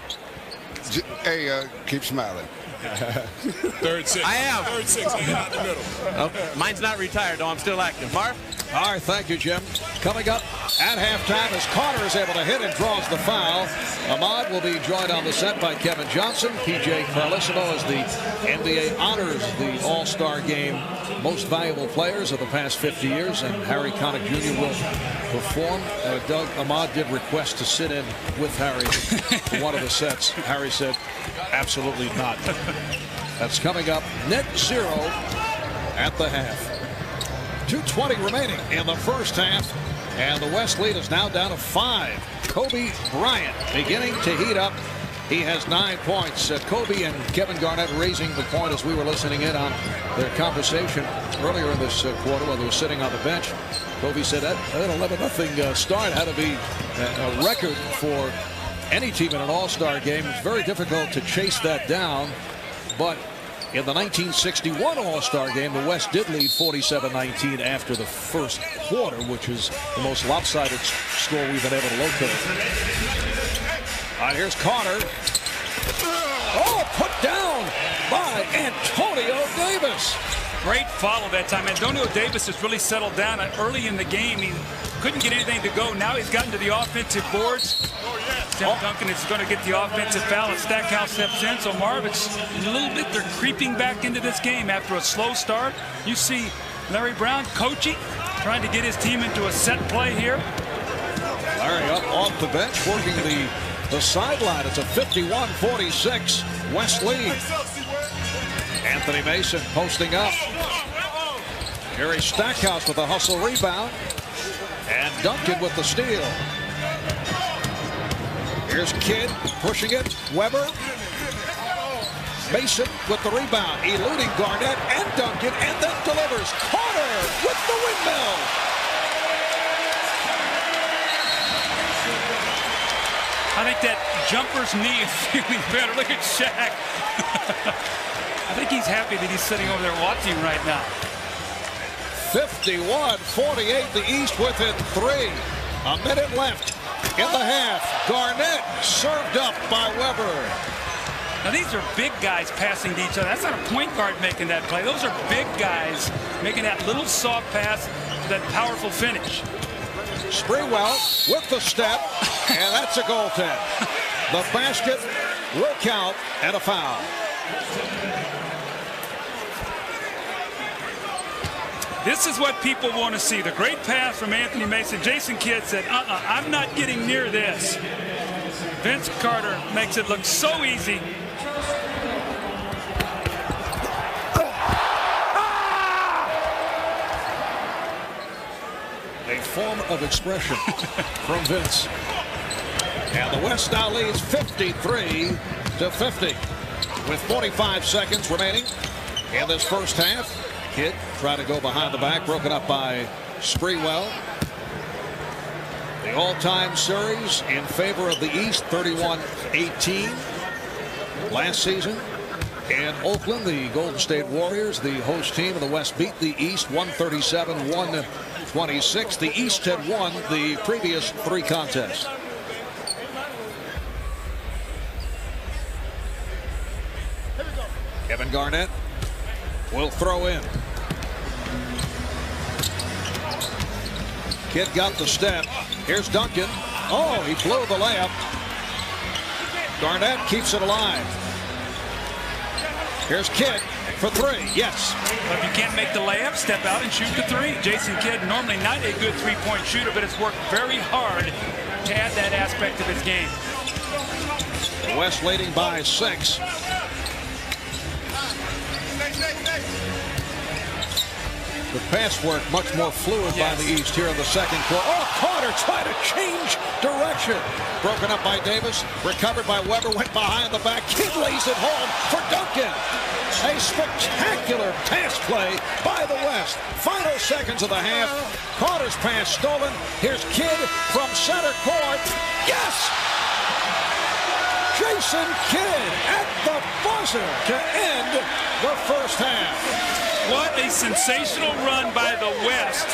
Hey, keep smiling. Third 6. I am. Third 6. Hanging out in the middle. Oh, mine's not retired, though. I'm still active. Marv? All right, thank you, Jim. Coming up at halftime as Carter is able to hit and draws the foul. Ahmad will be joined on the set by Kevin Johnson. P.J. Carlesimo as the NBA honors the All-Star Game most valuable players of the past 50 years, and Harry Connick Jr. will perform. Doug, Ahmad did request to sit in with Harry for one of the sets. Harry said, absolutely not. That's coming up. Net 0 at the half. 2:20 remaining in the first half, and the West lead is now down to 5. Kobe Bryant beginning to heat up. He has 9 points. Kobe and Kevin Garnett raising the point as we were listening in on their conversation earlier in this quarter while they were sitting on the bench. Kobe said that 11-0 start had to be a record for any team in an All-Star game. It's very difficult to chase that down, but in the 1961 All-Star game, the West did lead 47-19 after the first quarter, which is the most lopsided score we've been able to locate. All right, here's Carter. Oh, put down by Antonio Davis. Great follow that time. Antonio Davis has really settled down early in the game. He couldn't get anything to go. Now he's gotten to the offensive boards. Tim Duncan is going to get the offensive foul, and Stackhouse steps in. So Marv, it's a little bit, they're creeping back into this game after a slow start. You see Larry Brown coaching, trying to get his team into a set play here. Larry up off the bench, working the sideline. It's a 51-46 West lead. Anthony Mason posting up. Jerry Stackhouse with a hustle rebound. And Duncan with the steal. Here's Kidd pushing it. Webber. Mason with the rebound. Eluding Garnett and Duncan, and then delivers. Carter with the windmill. I think that jumper's knee is feeling better. Look at Shaq. I think he's happy that he's sitting over there watching right now. 51-48, the East within 3. A minute left in the half. Garnett served up by Weber. Now these are big guys passing to each other. That's not a point guard making that play. Those are big guys making that little soft pass, that powerful finish. Sprewell with the step, and that's a goaltend. The basket will count and a foul. This is what people want to see. The great pass from Anthony Mason. Jason Kidd said, I'm not getting near this. Vince Carter makes it look so easy. A form of expression from Vince. And the West now leads 53-50 with 45 seconds remaining in this first half. Kidd trying to go behind the back, broken up by Sprewell. The all-time series in favor of the East, 31-18 last season. In Oakland, the Golden State Warriors, the host team of the West, beat the East 137-126. The East had won the previous 3 contests. Kevin Garnett will throw in. Kidd got the step. Here's Duncan. Oh, he blew the layup. Garnett keeps it alive. Here's Kidd for 3. Yes. Well, if you can't make the layup, step out and shoot the 3. Jason Kidd, normally not a good three-point shooter, but has worked very hard to add that aspect of his game. The West leading by 6. The pass work much more fluid by the East here in the second quarter. Oh, Carter trying to change direction. Broken up by Davis. Recovered by Weber. Went behind the back. Kidd lays it home for Duncan. A spectacular pass play by the West. Final seconds of the half. Carter's pass stolen. Here's Kidd from center court. Yes! Jason Kidd at the buzzer to end the first half. What a sensational run by the West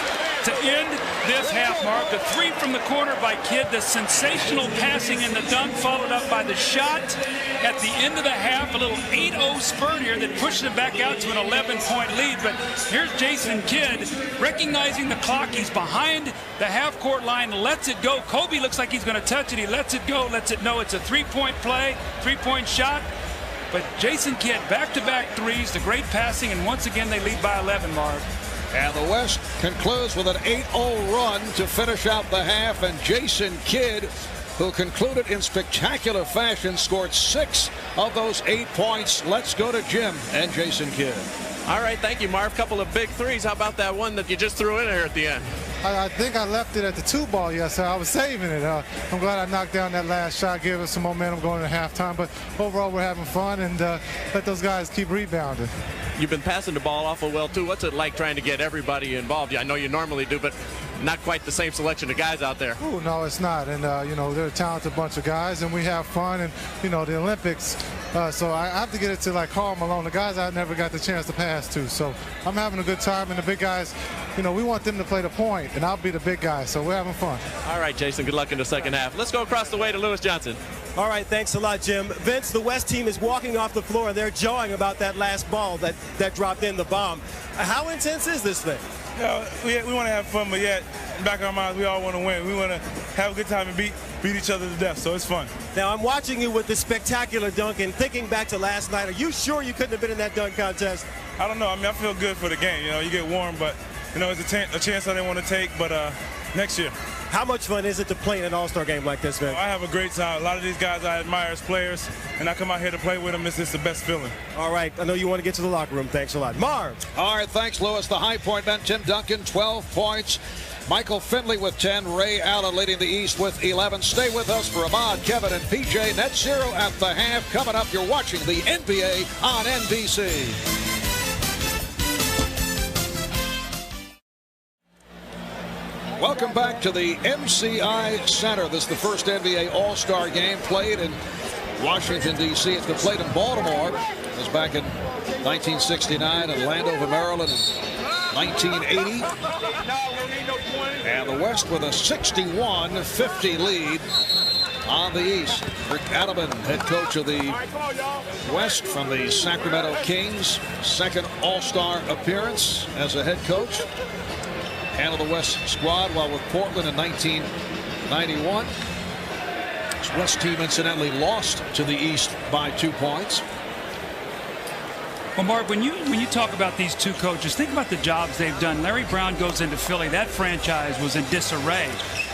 to end this half, Mark. The 3 from the corner by Kidd, the sensational passing and the dunk followed up by the shot at the end of the half. A little 8-0 spurt here that pushed it back out to an 11-point lead. But here's Jason Kidd recognizing the clock. He's behind the half-court line, lets it go. Kobe looks like he's going to touch it. He lets it go, lets it know it's a 3-point play, 3-point shot. But Jason Kidd, back-to-back 3s, the great passing, and once again they lead by 11, Marv. And the West concludes with an 8-0 run to finish out the half, and Jason Kidd, who concluded in spectacular fashion, scored 6 of those 8 points. Let's go to Jim and Jason Kidd. All right, thank you, Marv. Couple of big 3s. How about that one that you just threw in here at the end? I think I left it at the 2 ball yesterday. I was saving it. I'm glad I knocked down that last shot, gave us some momentum going into halftime. But overall, we're having fun, and let those guys keep rebounding. You've been passing the ball awful well, too. What's it like trying to get everybody involved? I know you normally do, but not quite the same selection of guys out there. Oh, no, it's not. And, you know, they're a talented bunch of guys, and we have fun. And, you know, the Olympics, so I have to get it to, like, Karl Malone, the guys I never got the chance to pass to. So I'm having a good time, and the big guys, you know, we want them to play the point, and I'll be the big guy. So we're having fun. All right, Jason, good luck in the second half. Let's go across the way to Lewis Johnson. All right, thanks a lot, Jim. Vince, the West team is walking off the floor, and they're jawing about that last ball that dropped in the bomb. How intense is this thing? You know, we want to have fun, but yet, in the back of our minds, we all want to win. We want to have a good time and beat each other to death, so it's fun. Now, I'm watching you with this spectacular dunk, and thinking back to last night, are you sure you couldn't have been in that dunk contest? I don't know. I mean, I feel good for the game. You know, you get warm, but, you know, it's a chance I didn't want to take, but next year. How much fun is it to play in an all-star game like this, man? I have a great time. A lot of these guys I admire as players, and I come out here to play with them. It's just the best feeling. All right. I know you want to get to the locker room. Thanks a lot. Marv. All right. Thanks, Lewis. The high point man, Tim Duncan, 12 points. Michael Finley with 10. Ray Allen leading the East with 11. Stay with us for Ahmad, Kevin, and PJ. Net zero at the half. Coming up, you're watching the NBA on NBC. Welcome back to the MCI Center. This is the first NBA All-Star game played in Washington, D.C. It's been played in Baltimore. It was back in 1969 in Landover, Maryland. And 1980. And the West with a 61-50 lead on the East. Rick Adelman, head coach of the West from the Sacramento Kings. Second All-Star appearance as a head coach. Handled the West squad while with Portland in 1991. This West team incidentally lost to the East by 2 points. Well, Mark, when you talk about these two coaches, think about the jobs they've done. Larry Brown goes into Philly. That franchise was in disarray.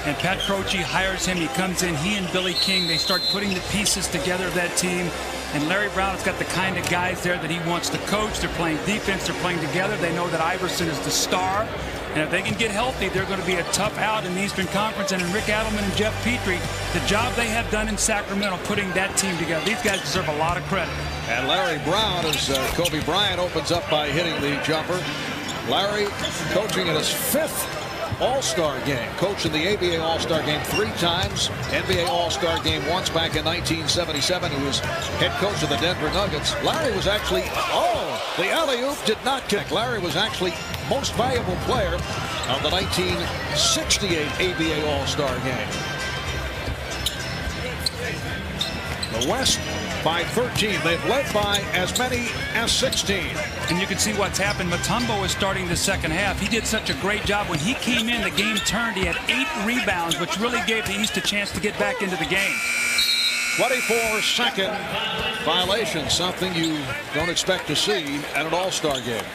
And Pat Croce hires him. He comes in. He and Billy King, they start putting the pieces together of that team. And Larry Brown has got the kind of guys there that he wants to coach. They're playing defense. They're playing together. They know that Iverson is the star. And if they can get healthy, they're going to be a tough out in the Eastern Conference. And in Rick Adelman and Jeff Petrie, the job they have done in Sacramento putting that team together, these guys deserve a lot of credit. And Larry Brown, as Kobe Bryant opens up by hitting the jumper. Larry coaching in his 5th All-Star game. Coached in the ABA All-Star game 3 times. NBA All-Star game once back in 1977. He was head coach of the Denver Nuggets. Larry was actually, the alley-oop did not kick. Larry was actually most valuable player of the 1968 ABA All-Star game. The West by 13. They've led by as many as 16. And you can see what's happened. Mutombo is starting the second half. He did such a great job. When he came in, the game turned. He had 8 rebounds, which really gave the East a chance to get back into the game. 24-second violation, something you don't expect to see at an All-Star game.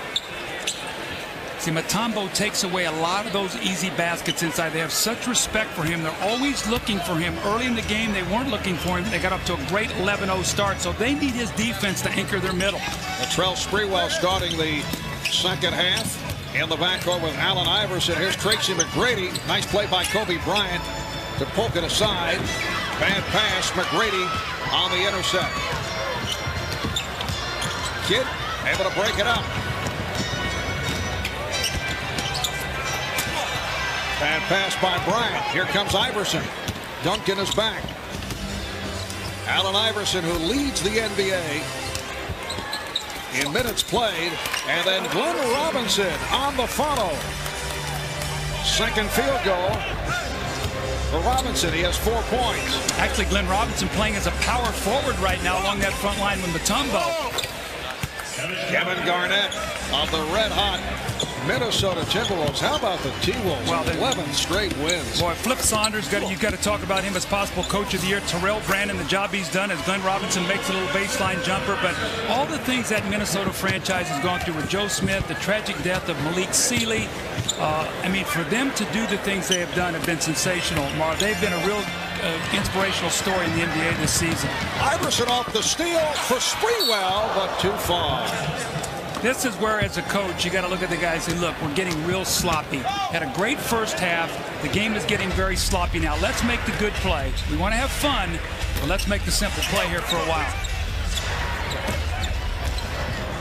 See, Mutombo takes away a lot of those easy baskets inside. They have such respect for him. They're always looking for him. Early in the game, they weren't looking for him. They got up to a great 11-0 start, so they need his defense to anchor their middle. Latrell Sprewell starting the second half in the backcourt with Allen Iverson. Here's Tracy McGrady. Nice play by Kobe Bryant to poke it aside. Bad pass. McGrady on the intercept. Kidd able to break it up. Bad pass by Bryant. Here comes Iverson. Duncan is back. Allen Iverson, who leads the NBA in minutes played. And then Glenn Robinson on the follow. Second field goal for Robinson. He has 4 points. Actually, Glenn Robinson playing as a power forward right now along that front line with Mutombo. Kevin Garnett of the red-hot Minnesota Timberwolves. How about the T-Wolves? Well, 11 straight wins. Boy, Flip Saunders, you've got to talk about him as possible coach of the year. Terrell Brandon, the job he's done as Glenn Robinson makes a little baseline jumper. But all the things that Minnesota franchise has gone through with Joe Smith, the tragic death of Malik Sealy. I mean, for them to do the things they have done have been sensational, Mar. They've been a real inspirational story in the NBA this season. Iverson off the steal for Sprewell, but too far. This is where, as a coach, you got to look at the guys and say, look, we're getting real sloppy. Had a great first half. The game is getting very sloppy now. Let's make the good play. We want to have fun, but let's make the simple play here for a while.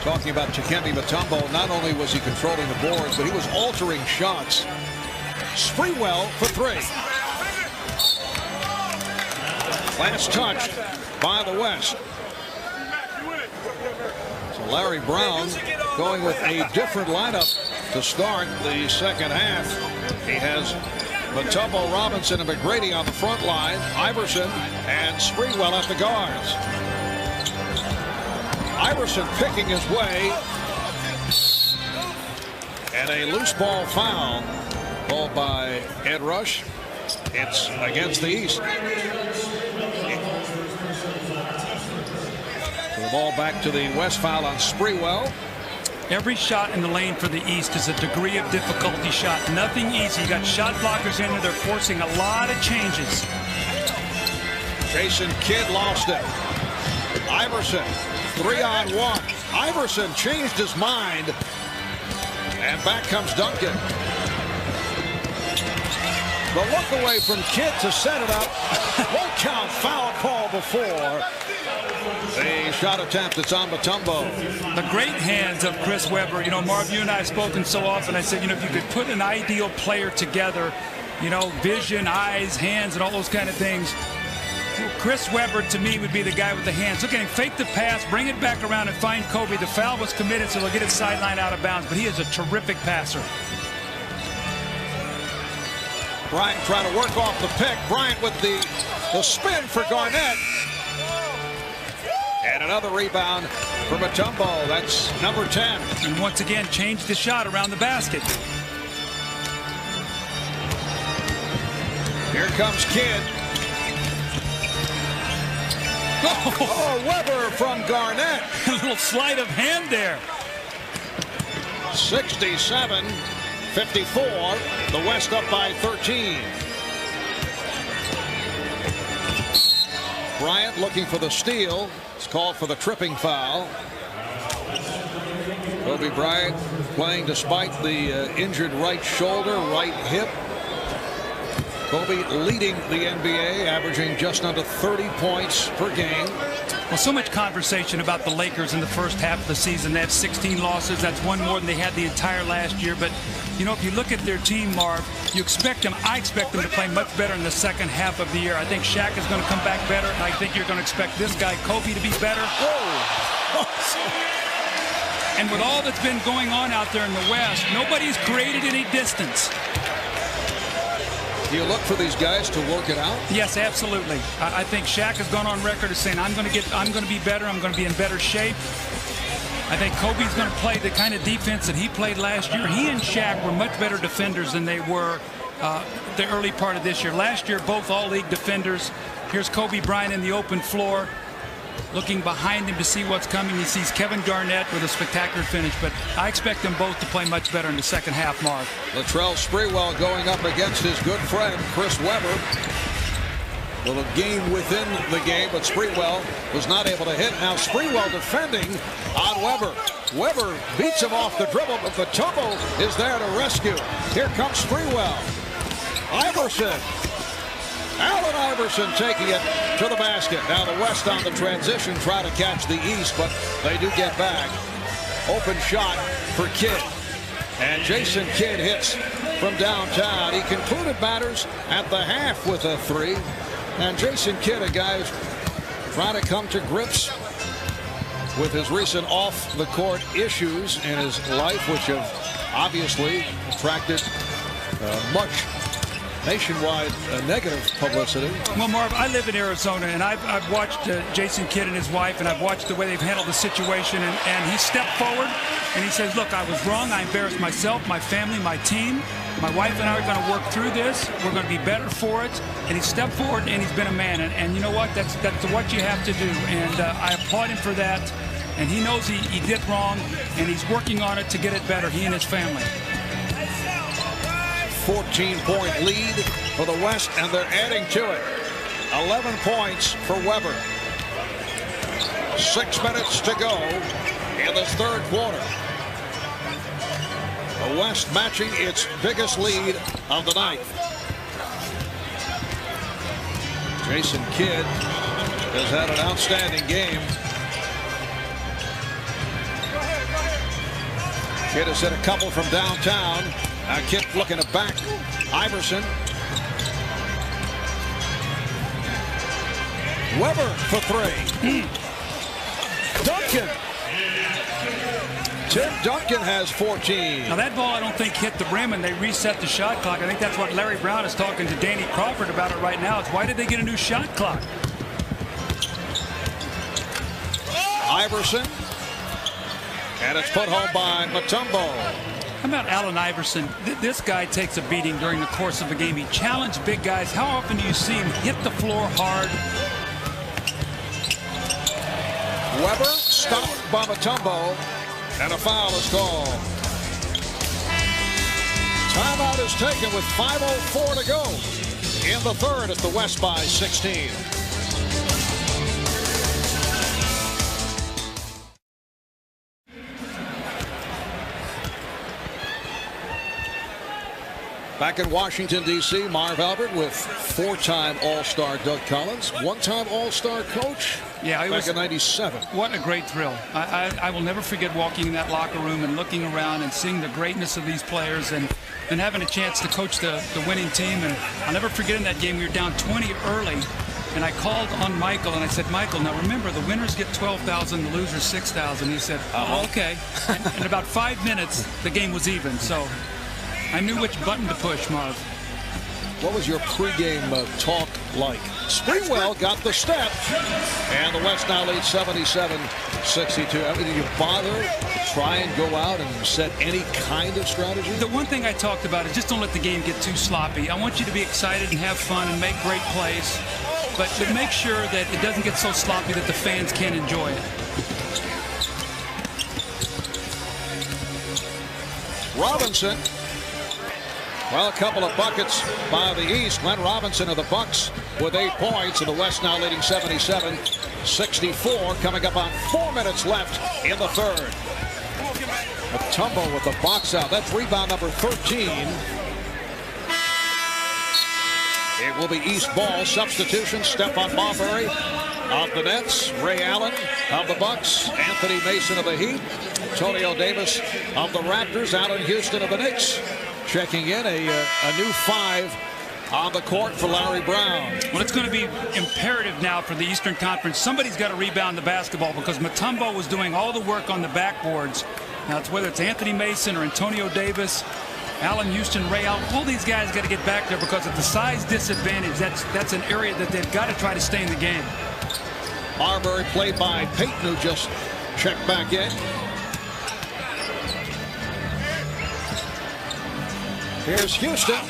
Talking about Dikembe Mutombo, not only was he controlling the boards, but he was altering shots. Sprewell for 3. Last touch by the West. So Larry Brown going with a different lineup to start the second half. He has Mutombo, Robinson, and McGrady on the front line. Iverson and Sprewell at the guards. Iverson picking his way. And a loose ball foul called by Ed Rush. It's against the East. So the ball back to the West, foul on Sprewell. Every shot in the lane for the East is a degree of difficulty shot. Nothing easy. You got shot blockers in there. They're forcing a lot of changes. Jason Kidd lost it. Iverson, 3-on-1. Iverson changed his mind. And back comes Duncan. The look away from Kidd to set it up. Won't count. Foul call before the shot attempt. It's on Mutombo. The great hands of Chris Webber. You know, Marv, you and I have spoken so often. I said, you know, if you could put an ideal player together, you know, vision, eyes, hands, and all those kind of things. Chris Webber, to me, would be the guy with the hands. Look at him, fake the pass, bring it back around and find Kobe. The foul was committed, so they'll get it sideline out of bounds, but he is a terrific passer. Bryant trying to work off the pick. Bryant with the spin for Garnett. And another rebound for Mutombo. That's number 10. And once again, changed the shot around the basket. Here comes Kidd. Oh, Webber from Garnett. A little sleight of hand there. 67-54. The West up by 13. Bryant looking for the steal. It's called for the tripping foul. Kobe Bryant playing despite the injured right shoulder, right hip. Kobe leading the NBA, averaging just under 30 points per game. Well, so much conversation about the Lakers in the first half of the season. They have 16 losses. That's one more than they had the entire last year. But, you know, if you look at their team, Marv, you expect them, I expect them to play much better in the second half of the year. I think Shaq is going to come back better, and I think you're going to expect this guy, Kobe, to be better. Whoa. And with all that's been going on out there in the West, nobody's created any distance. Do you look for these guys to work it out? Yes, absolutely. I think Shaq has gone on record as saying, I'm going to be better. I'm going to be in better shape. I think Kobe's going to play the kind of defense that he played last year. He and Shaq were much better defenders than they were the early part of this year. Last year, both all-league defenders. Here's Kobe Bryant in the open floor, looking behind him to see what's coming. He sees Kevin Garnett with a spectacular finish, but I expect them both to play much better in the second half, Mark. Latrell Sprewell going up against his good friend, Chris Webber. A little game within the game, but Sprewell was not able to hit. Now Sprewell defending on Webber. Webber beats him off the dribble, but Mutombo is there to rescue. Here comes Sprewell. Iverson. Allen Iverson taking it to the basket. Now the West on the transition, try to catch the East, but they do get back. Open shot for Kidd. And Jason Kidd hits from downtown. He concluded matters at the half with a three. And Jason Kidd, a guy who's trying to come to grips with his recent off-the-court issues in his life, which have obviously attracted much nationwide negative publicity. Well, Marv, I live in Arizona, and I've watched Jason Kidd and his wife, and I've watched the way they've handled the situation, and he stepped forward, and he says, look, I was wrong. I embarrassed myself, my family, my team. My wife and I are going to work through this. We're going to be better for it. And he stepped forward, and he's been a man. And you know what? That's what you have to do. And I applaud him for that. And he knows he did wrong, and he's working on it to get it better, he and his family. 14-point lead for the West, and they're adding to it. 11 points for Webber. 6 minutes to go in this third quarter. The West matching its biggest lead of the night. Jason Kidd has had an outstanding game. Kidd has hit a couple from downtown. Now Kidd looking to back Iverson. Webber for three. Duncan. Tim Duncan has 14. Now that ball I don't think hit the rim, and they reset the shot clock. I think that's what Larry Brown is talking to Danny Crawford about it right now. It's why did they get a new shot clock? Iverson. And it's put home by Mutombo. How about Allen Iverson? This guy takes a beating during the course of a game. He challenged big guys. How often do you see him hit the floor hard? Webber stopped by Mutombo, and a foul is called. Timeout is taken with 5:04 to go in the third. It's the West by 16. Back in Washington, D.C., Marv Albert with 4-time All-Star Doug Collins, 1-time All-Star coach back in '97. What a great thrill. I will never forget walking in that locker room and looking around and seeing the greatness of these players and having a chance to coach the winning team. And I'll never forget in that game, we were down 20 early. And I called on Michael, and I said, Michael, now remember, the winners get $12,000, the losers $6,000. He said, oh, okay. And in about 5 minutes, the game was even. So I knew which button to push, Marv. What was your pregame talk like? Sprewell got the step, and the West now leads 77-62. I mean, did you bother to try and go out and set any kind of strategy? The one thing I talked about is just don't let the game get too sloppy. I want you to be excited and have fun and make great plays, but make sure that it doesn't get so sloppy that the fans can't enjoy it. Robinson. Well, a couple of buckets by the East. Glenn Robinson of the Bucks with 8 points, and the West now leading 77-64. Coming up on 4 minutes left in the third. Mutombo with the box out. That's rebound number 13. It will be East ball. Substitution. Stephon Marbury of the Nets. Ray Allen of the Bucks. Anthony Mason of the Heat. Antonio Davis of the Raptors. Allen Houston of the Knicks. Checking in a new 5 on the court for Larry Brown. Well, it's going to be imperative now for the Eastern Conference. Somebody's got to rebound the basketball because Mutombo was doing all the work on the backboards. Now, it's whether it's Anthony Mason or Antonio Davis, Allen Houston, Ray Allen, all these guys got to get back there because of the size disadvantage. That's an area that they've got to try to stay in the game. Marbury played by Payton, who just checked back in. Here's Houston.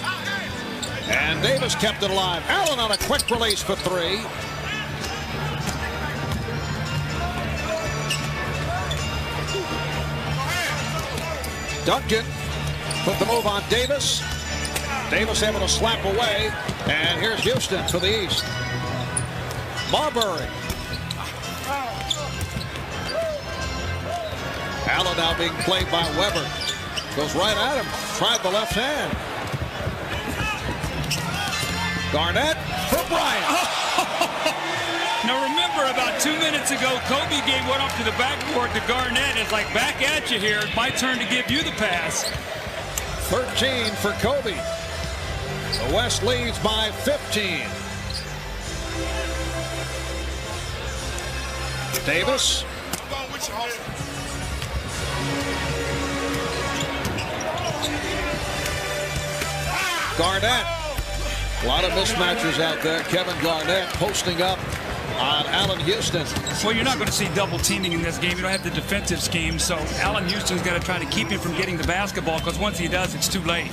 And Davis kept it alive. Allen on a quick release for 3. Duncan put the move on Davis. Davis able to slap away. And here's Houston for the East. Marbury. Allen now being played by Weber. Goes right at him. Tried the left hand. Garnett for Bryant. Now remember, about 2 minutes ago, Kobe gave one up to the backboard to Garnett. It's like, back at you here. It's my turn to give you the pass. 13 for Kobe. The West leads by 15. Davis. Garnett. A lot of mismatchers out there. Kevin Garnett posting up on Allen Houston. Well, you're not going to see double teaming in this game. You don't have the defensive scheme, so Allen Houston's got to try to keep him from getting the basketball because once he does, it's too late.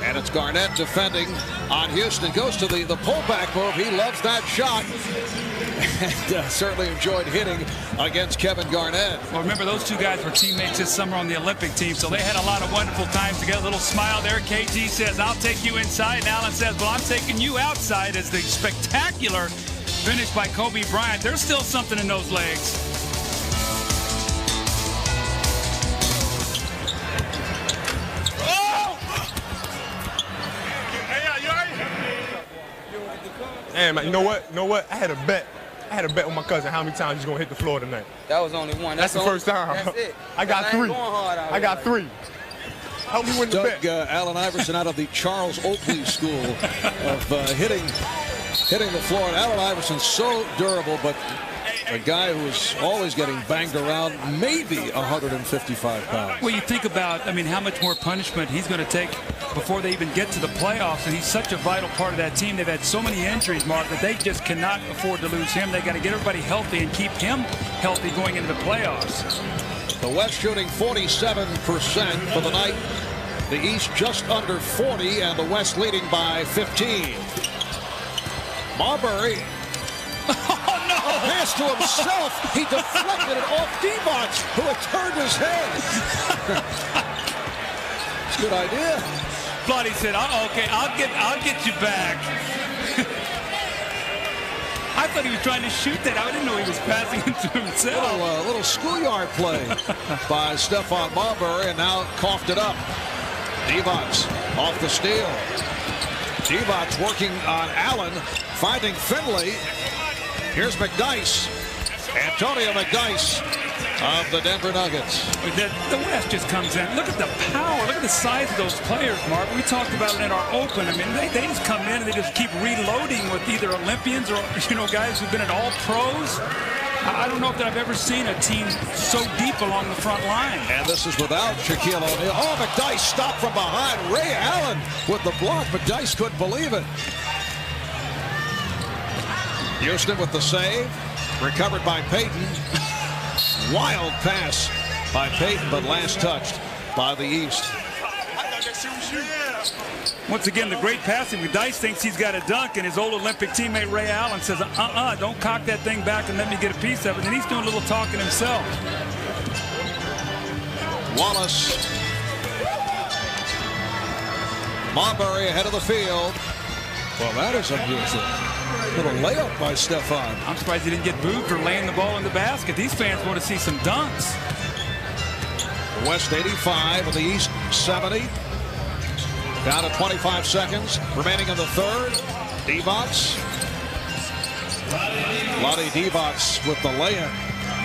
And it's Garnett defending on Houston. Goes to the pullback move. He loves that shot. And certainly enjoyed hitting against Kevin Garnett. Well, remember, those two guys were teammates this summer on the Olympic team, so they had a lot of wonderful times together. A little smile there. KG says, I'll take you inside. And Allen says, well, I'm taking you outside, as the spectacular finish by Kobe Bryant. There's still something in those legs. Hey, man, you know what? I had a bet with my cousin how many times he's gonna hit the floor tonight. That was only one. That's the first time. That's it. I got 3. I got 3. Help me win the bet. Allen Iverson out of the Charles Oakley School of hitting the floor. And Allen Iverson's so durable, but a guy who is always getting banged around, maybe 155 pounds. Well, you think about, I mean, how much more punishment he's going to take before they even get to the playoffs, and he's such a vital part of that team. They've had so many injuries, Mark, that they just cannot afford to lose him. They got to get everybody healthy and keep him healthy going into the playoffs. The West shooting 47% for the night. The East just under 40, and the West leading by 15. Marbury. Oh, no! Pass to himself. He deflected it off Divac, who had turned his head. It's a good idea. Bloody said, oh, okay, I'll get you back. I thought he was trying to shoot that. I didn't know he was passing it to himself. A little schoolyard play by Stephon Marbury, and now coughed it up. Divac off the steal. Divac working on Allen, finding Finley. Here's McDyess. Antonio McDyess of the Denver Nuggets. The West just comes in. Look at the power. Look at the size of those players, Mark. We talked about it in our open. I mean, they just come in and they just keep reloading with either Olympians or, guys who've been at all pros. I don't know if I've ever seen a team so deep along the front line. And this is without Shaquille O'Neal. Oh, McDyess stopped from behind. Ray Allen with the block. McDyess couldn't believe it. Houston with the save. Recovered by Payton. Wild pass by Payton, but last touched by the East. Once again, the great passing. McDyess thinks he's got a dunk, and his old Olympic teammate Ray Allen says, don't cock that thing back and let me get a piece of it. And he's doing a little talking himself. Wallace. Marbury ahead of the field. Well, that is unusual. Little layup by Stefan. I'm surprised he didn't get booed for laying the ball in the basket. These fans want to see some dunks. The West 85 and the East 70. Down to 25 seconds remaining in the third. Divac. Vlade Divac with the layup.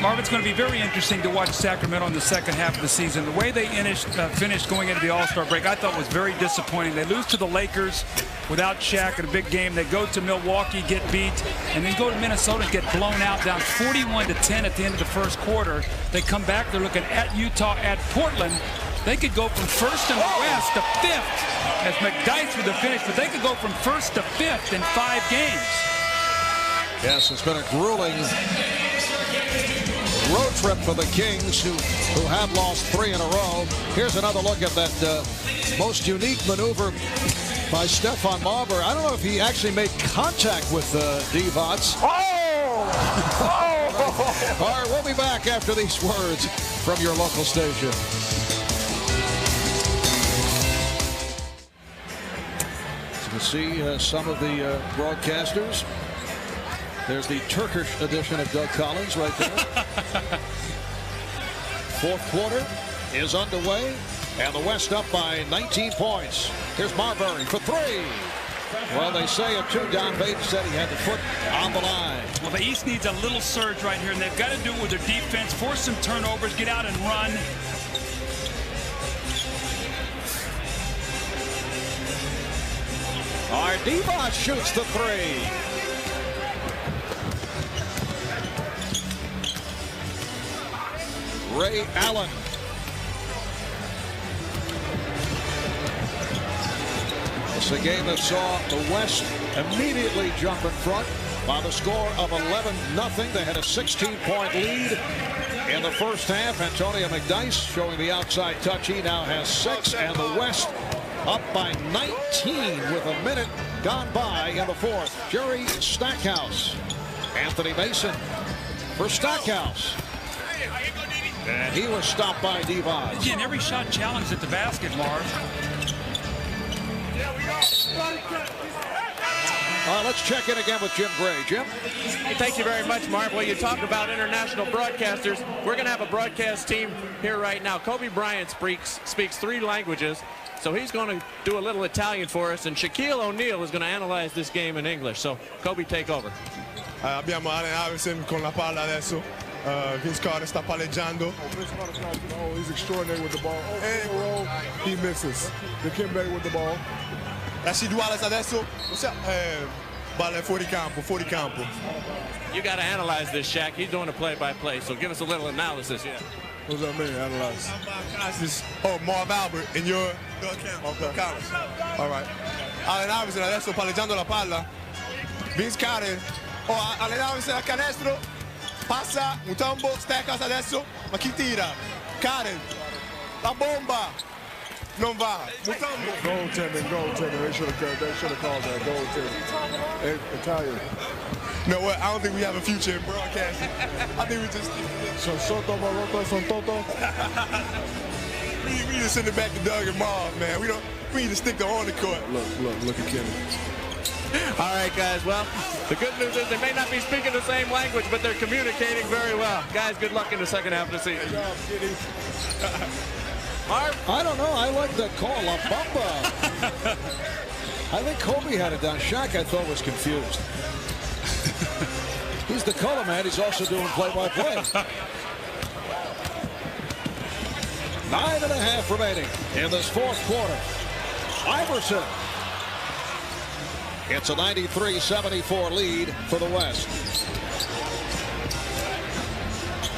Marv, it's going to be very interesting to watch Sacramento in the second half of the season. The way they finished going into the All-Star break, I thought was very disappointing. They lose to the Lakers without Shaq in a big game. They go to Milwaukee, get beat, and then go to Minnesota and get blown out, down 41-10 at the end of the first quarter. They come back. They're looking at Utah, at Portland. They could go from first in the West to fifth, as McDyess with the finish, but they could go from first to fifth in 5 games. Yes, it's been a grueling road trip for the Kings, who have lost 3 in a row. Here's another look at that most unique maneuver by Stefan Marbury. I don't know if he actually made contact with Divac. All right, we'll be back after these words from your local station. As you can see some of the broadcasters. There's the Turkish edition of Doug Collins right there. Fourth quarter is underway, and the West up by 19 points. Here's Marbury for 3. Well, they say a 2-down. Bates said he had the foot on the line. Well, the East needs a little surge right here, and they've got to do it with their defense, force some turnovers, get out and run. All right, Divac shoots the 3. Ray Allen. It's a game that saw the West immediately jump in front by the score of 11-0. They had a 16-point lead in the first half. Antonio McDyess showing the outside touch. He now has 6, and the West up by 19 with a minute gone by in the fourth. Jerry Stackhouse. Anthony Mason for Stackhouse. And he was stopped by Divac. Again, every shot challenged at the basket, Marv. All right, let's check in again with Jim Gray. Jim? Thank you very much, Marv. Well, you talk about international broadcasters. We're going to have a broadcast team here right now. Kobe Bryant speaks 3 languages, so he's going to do a little Italian for us, and Shaquille O'Neal is going to analyze this game in English. So, Kobe, take over. Abbiamo Allen Iverson con la palla adesso. Vince Carter sta palleggiando. Oh, he's extraordinary with the ball. And he misses. Dikembe with the ball. Rasiduales adesso. Balla fuori campo. You got to analyze this, Shaq. He's doing a play-by-play, so give us a little analysis. Yeah. What does that mean, analyze? Oh, Marv Albert in your Collins. All right. Allen Iverson adesso palleggiando la palla. Vince Carter. Oh, Allen Iverson a canestro. Passa, Mutombo, Stackhouse adesso, ma chi tira? Karen, la bomba, non va. Mutombo. Goaltending, they should have called that goaltending. Italian. You know what, I don't think we have a future in broadcasting. I think we just... Soto, Morocco, Sontoto. We need to send it back to Doug and Marv, man. We need to stick to on the court. Look at Kenny. All right, guys. Well, the good news is they may not be speaking the same language, but they're communicating very well. Guys, good luck in the second half of the season. Good job, Kitty. Marv? I don't know. I like that call, La Bamba. I think Kobe had it down. Shaq, I thought, was confused. He's the color man. He's also doing play-by-play. 9.5 remaining in this fourth quarter. Iverson. It's a 93-74 lead for the West.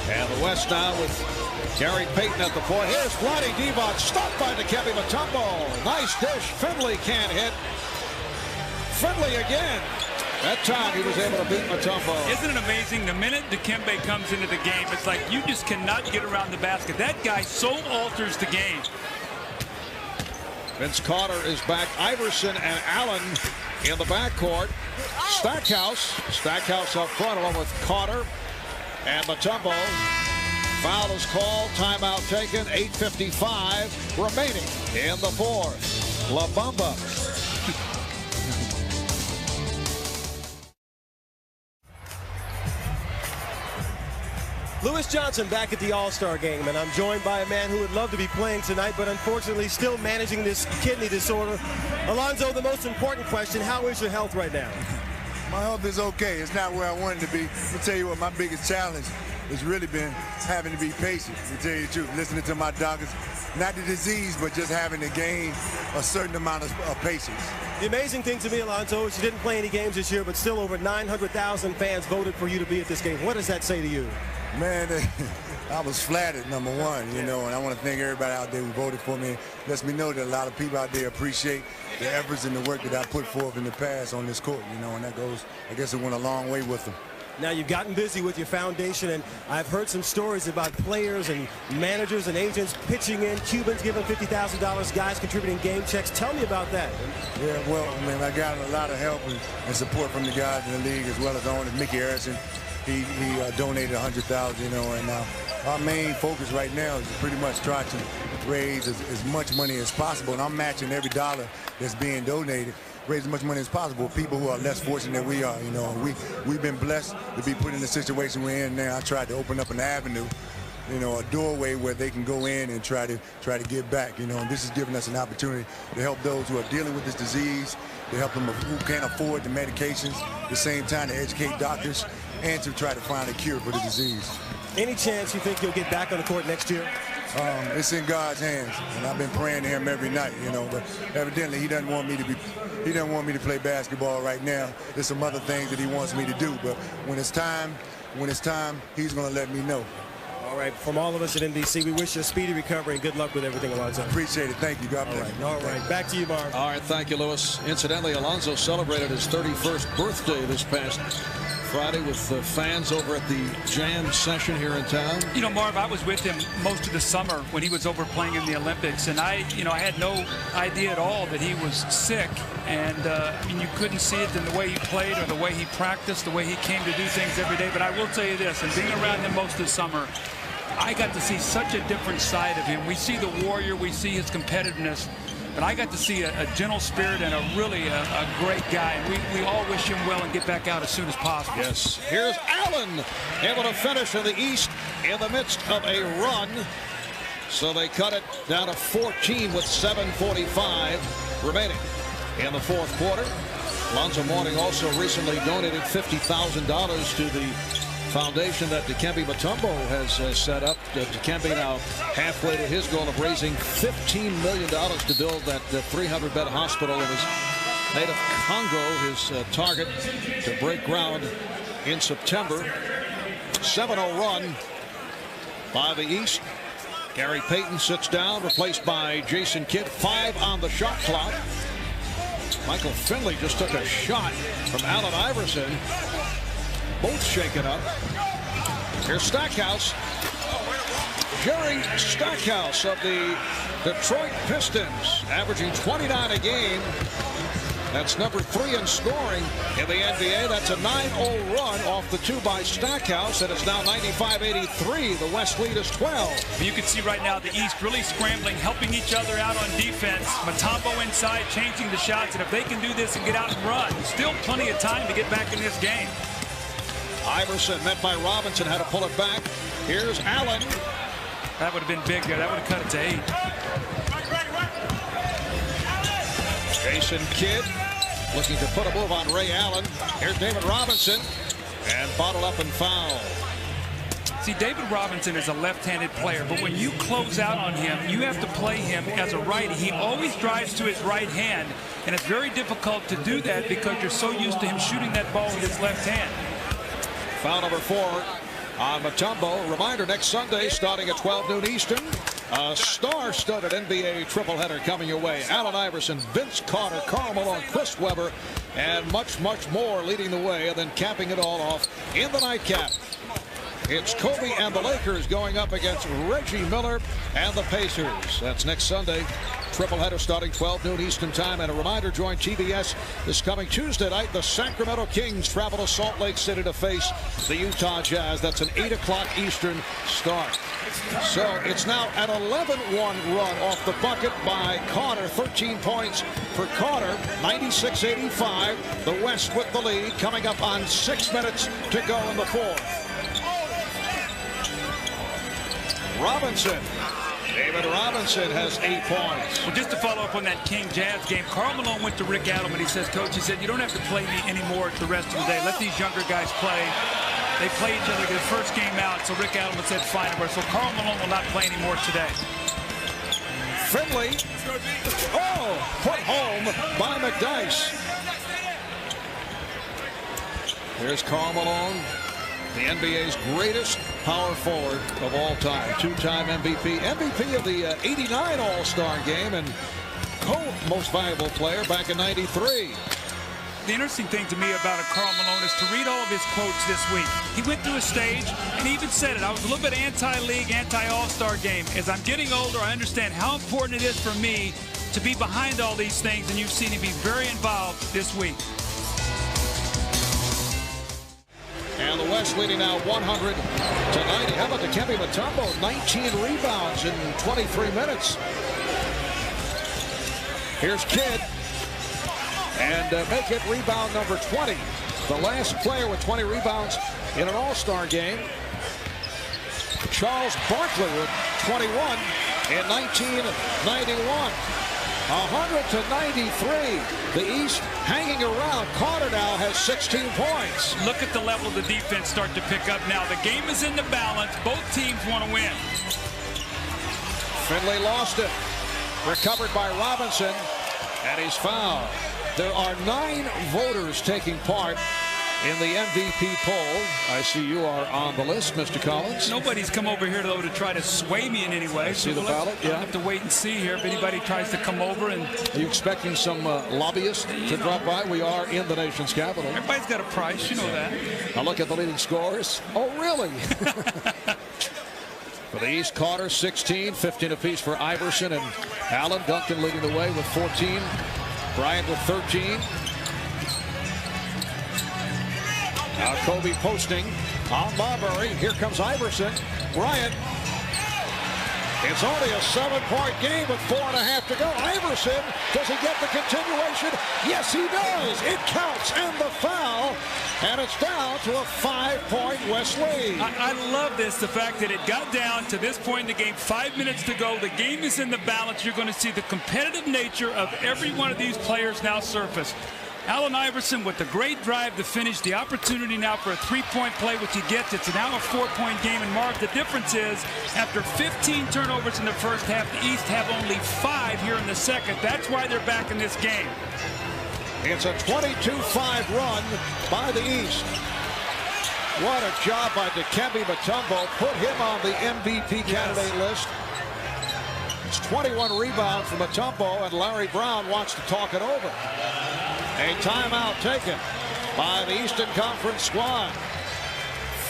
And the West now with Gary Payton at the point. Here's Vlade Divac, stopped by Dikembe Mutombo. Nice dish. Finley can't hit. Finley again. That time he was able to beat Mutombo. Isn't it amazing? The minute Dikembe comes into the game, it's like you just cannot get around the basket. That guy so alters the game. Vince Carter is back. Iverson and Allen in the backcourt. Stackhouse up front along with Carter and Mutombo. Foul is called. Timeout taken. 8:55 remaining in the fourth. La Bamba. Lewis Johnson back at the All-Star game, and I'm joined by a man who would love to be playing tonight, but unfortunately still managing this kidney disorder. Alonzo, the most important question, how is your health right now? My health is okay. It's not where I wanted to be. I'll tell you what, my biggest challenge has really been having to be patient, to tell you the truth. Listening to my doctors, not the disease, but just having to gain a certain amount of patience. The amazing thing to me, Alonzo, is you didn't play any games this year, but still over 900,000 fans voted for you to be at this game. What does that say to you? Man, I was flattered, number one, you know, and I want to thank everybody out there who voted for me. It lets me know that a lot of people out there appreciate the efforts and the work that I put forth in the past on this court, you know, and that goes, I guess it went a long way with them. Now, you've gotten busy with your foundation, and I've heard some stories about players and managers and agents pitching in, Cubans giving $50,000, guys contributing game checks. Tell me about that. Yeah, well, I mean, I got a lot of help and support from the guys in the league, as well as owner Mickey Harrison. He donated $100,000, you know, and our main focus right now is pretty much try to raise as much money as possible, and I'm matching every dollar that's being donated. Raise as much money as possible. People who are less fortunate than we are, you know. We've been blessed to be put in the situation we're in now. I tried to open up an avenue, you know, a doorway where they can go in and try to give back, you know. And this is giving us an opportunity to help those who are dealing with this disease, to help them who can't afford the medications, at the same time to educate doctors and to try to find a cure for the disease. Any chance you think you'll get back on the court next year? It's in God's hands, and I've been praying to him every night, you know, but evidently he doesn't want me to play basketball right now. There's some other things that he wants me to do, but when it's time, he's going to let me know. All right, from all of us at NBC, we wish you a speedy recovery and good luck with everything, Alonzo. Appreciate it. Thank you. God bless. All right. Back to you, Marv. All right, thank you, Lewis. Incidentally, Alonzo celebrated his 31st birthday this past Friday with fans over at the jam session here in town. You know, Marv, I was with him most of the summer when he was over playing in the Olympics, and I had no idea at all that he was sick. And I mean, you couldn't see it in the way he played or the way he practiced, the way he came to do things every day. But I will tell you this, and being around him most of the summer, I got to see such a different side of him. We see the warrior, we see his competitiveness, but I got to see a gentle spirit and a great guy. And we all wish him well and get back out as soon as possible. Yes. Here's Allen able to finish in the East in the midst of a run. So they cut it down to 14 with 7:45 remaining in the fourth quarter. Alonzo Mourning also recently donated $50,000 to the foundation that Dikembe Mutombo has set up. Dikembe now halfway to his goal of raising $15 million to build that 300-bed hospital in his native Congo, his target to break ground in September. 7-0 run by the East. Gary Payton sits down, replaced by Jason Kidd. 5 on the shot clock. Michael Finley just took a shot from Allen Iverson. Both shaken up. Here's Stackhouse. Jerry Stackhouse of the Detroit Pistons, averaging 29 a game. That's number 3 in scoring in the NBA. That's a 9-0 run off the 2 by Stackhouse, and it's now 95-83. The West lead is 12. You can see right now the East really scrambling, helping each other out on defense. Mutombo inside, changing the shots, and if they can do this and get out and run, still plenty of time to get back in this game. Iverson met by Robinson, had to pull it back. Here's Allen. That would have been big there. That would have cut it to 8. Jason Kidd looking to put a move on Ray Allen. Here's David Robinson, and bottled up and foul. See, David Robinson is a left-handed player, but when you close out on him, you have to play him as a righty. He always drives to his right hand, and it's very difficult to do that because you're so used to him shooting that ball with his left hand. Foul number 4 on Mutombo. Reminder, next Sunday, starting at 12 noon Eastern, a star-studded NBA tripleheader coming your way. Allen Iverson, Vince Carter, Karl Malone, Chris Webber, and much, much more leading the way, and then capping it all off in the nightcap. It's Kobe and the Lakers going up against Reggie Miller and the Pacers. That's next Sunday. Tripleheader starting 12 noon Eastern time. And a reminder, join TBS this coming Tuesday night. The Sacramento Kings travel to Salt Lake City to face the Utah Jazz. That's an 8 o'clock Eastern start. So it's now an 11-1 run off the bucket by Carter. 13 points for Carter. 96-85. The West with the lead, coming up on 6 minutes to go in the fourth. Robinson. David Robinson has 8 points. Well, just to follow up on that King-Jazz game, Karl Malone went to Rick Adelman. He says, Coach, he said, you don't have to play me anymore the rest of the day. Let these younger guys play. They play each other the first game out, so Rick Adelman said, fine. So Karl Malone will not play anymore today. Finley. Oh, put home by McDyess. Here's Karl Malone, the NBA's greatest power forward of all time. Two-time MVP. MVP of the 89 All-Star game and co-most valuable player back in 93. The interesting thing to me about Karl Malone is to read all of his quotes this week. He went through a stage and he even said it. I was a little bit anti-league, anti-All-Star game. As I'm getting older, I understand how important it is for me to be behind all these things, and you've seen him be very involved this week. And the West leading now 100-90. How about Dikembe Mutombo? 19 rebounds in 23 minutes. Here's Kidd. And make it rebound number 20. The last player with 20 rebounds in an All-Star game. Charles Barkley with 21 in 1991. 100-93. The East hanging around. Carter now has 16 points. Look at the level of the defense start to pick up now. The game is in the balance. Both teams want to win. Finley lost it. Recovered by Robinson. And he's fouled. There are 9 voters taking part in the MVP poll. I see you are on the list, Mr. Collins. Nobody's come over here, though, to try to sway me in any way. See the ballot? Yeah. I'll have to wait and see here if anybody tries to come over. And are you expecting some lobbyists to drop by? We are in the nation's capital. Everybody's got a price. You know that. I'll look at the leading scorers. Oh, really? For the East, Carter, 16, 15 apiece for Iverson and Allen. Duncan leading the way with 14. Bryant with 13. Now Kobe posting on Marbury. Here comes Iverson. Bryant. It's only a 7-point game with 4.5 to go. Iverson, does he get the continuation? Yes, he does. It counts, and the foul. And it's down to a 5-point West lead. I love this, the fact that it got down to this point in the game, 5 minutes to go. The game is in the balance. You're going to see the competitive nature of every one of these players now surface. Allen Iverson with the great drive to finish, the opportunity now for a 3-point play, which he gets. It's now a 4-point game. And Marv, the difference is after 15 turnovers in the first half, the East have only 5 here in the second. That's why they're back in this game. It's a 22-5 run by the East. What a job by Dikembe Mutombo. Put him on the MVP candidate list. It's 21 rebounds for Mutombo, and Larry Brown wants to talk it over. A timeout taken by the Eastern Conference squad.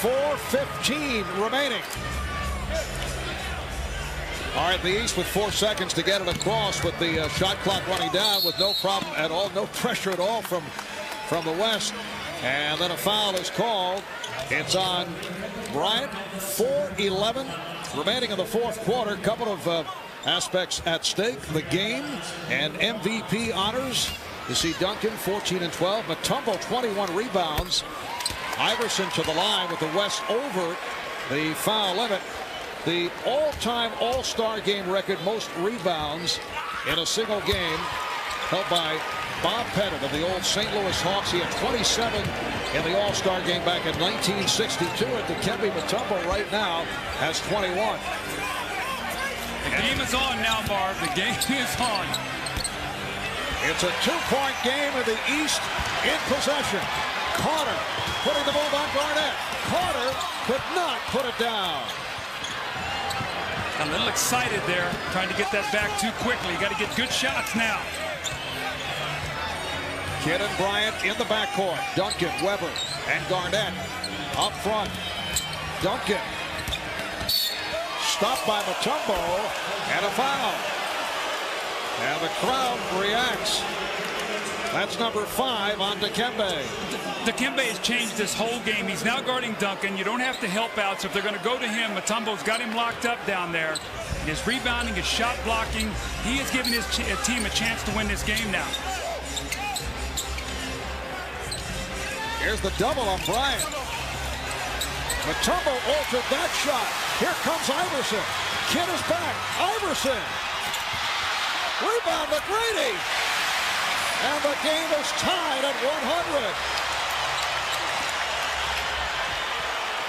4:15 remaining. All right, the East with 4 seconds to get it across with the shot clock running down with no problem at all, no pressure at all from the West. And then a foul is called. It's on Bryant. 4:11 remaining in the fourth quarter. Couple of aspects at stake. The game and MVP honors. You see Duncan, 14 and 12. Mutombo, 21 rebounds. Iverson to the line with the West over the foul limit. The all-time All-Star game record, most rebounds in a single game, held by Bob Pettit of the old St. Louis Hawks. He had 27 in the All-Star game back in 1962. And Dikembe Mutombo right now has 21. The game is on now, Marv. The game is on. It's a 2-point game in the East in possession. Carter putting the ball on Garnett. Carter could not put it down. A little excited there, trying to get that back too quickly. Got to get good shots now. Kidd and Bryant in the backcourt. Duncan, Weber, and Garnett up front. Duncan stopped by Mutombo, and a foul. And the crowd reacts. That's number 5 on Dikembe. Dikembe has changed this whole game. He's now guarding Duncan. You don't have to help out, so if they're going to go to him, Mutombo's got him locked up down there. His rebounding, his shot blocking, he is giving his team a chance to win this game now. Here's the double on Bryant. Mutombo altered that shot. Here comes Iverson. Kidd is back. Iverson. Rebound McGrady. And the game is tied at 100.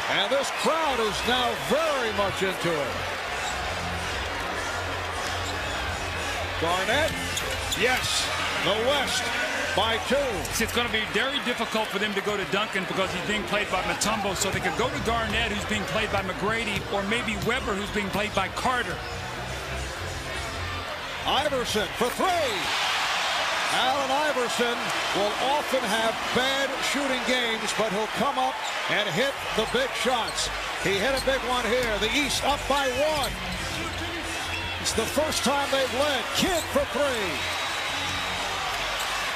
And this crowd is now very much into it. Garnett. Yes. The West by 2. It's going to be very difficult for them to go to Duncan because he's being played by Mutombo, so they could go to Garnett, who's being played by McGrady, or maybe Weber, who's being played by Carter. Iverson for 3. Allen Iverson will often have bad shooting games, but he'll come up and hit the big shots. He hit a big one here. The East up by 1. It's the first time they've led. Kidd for 3.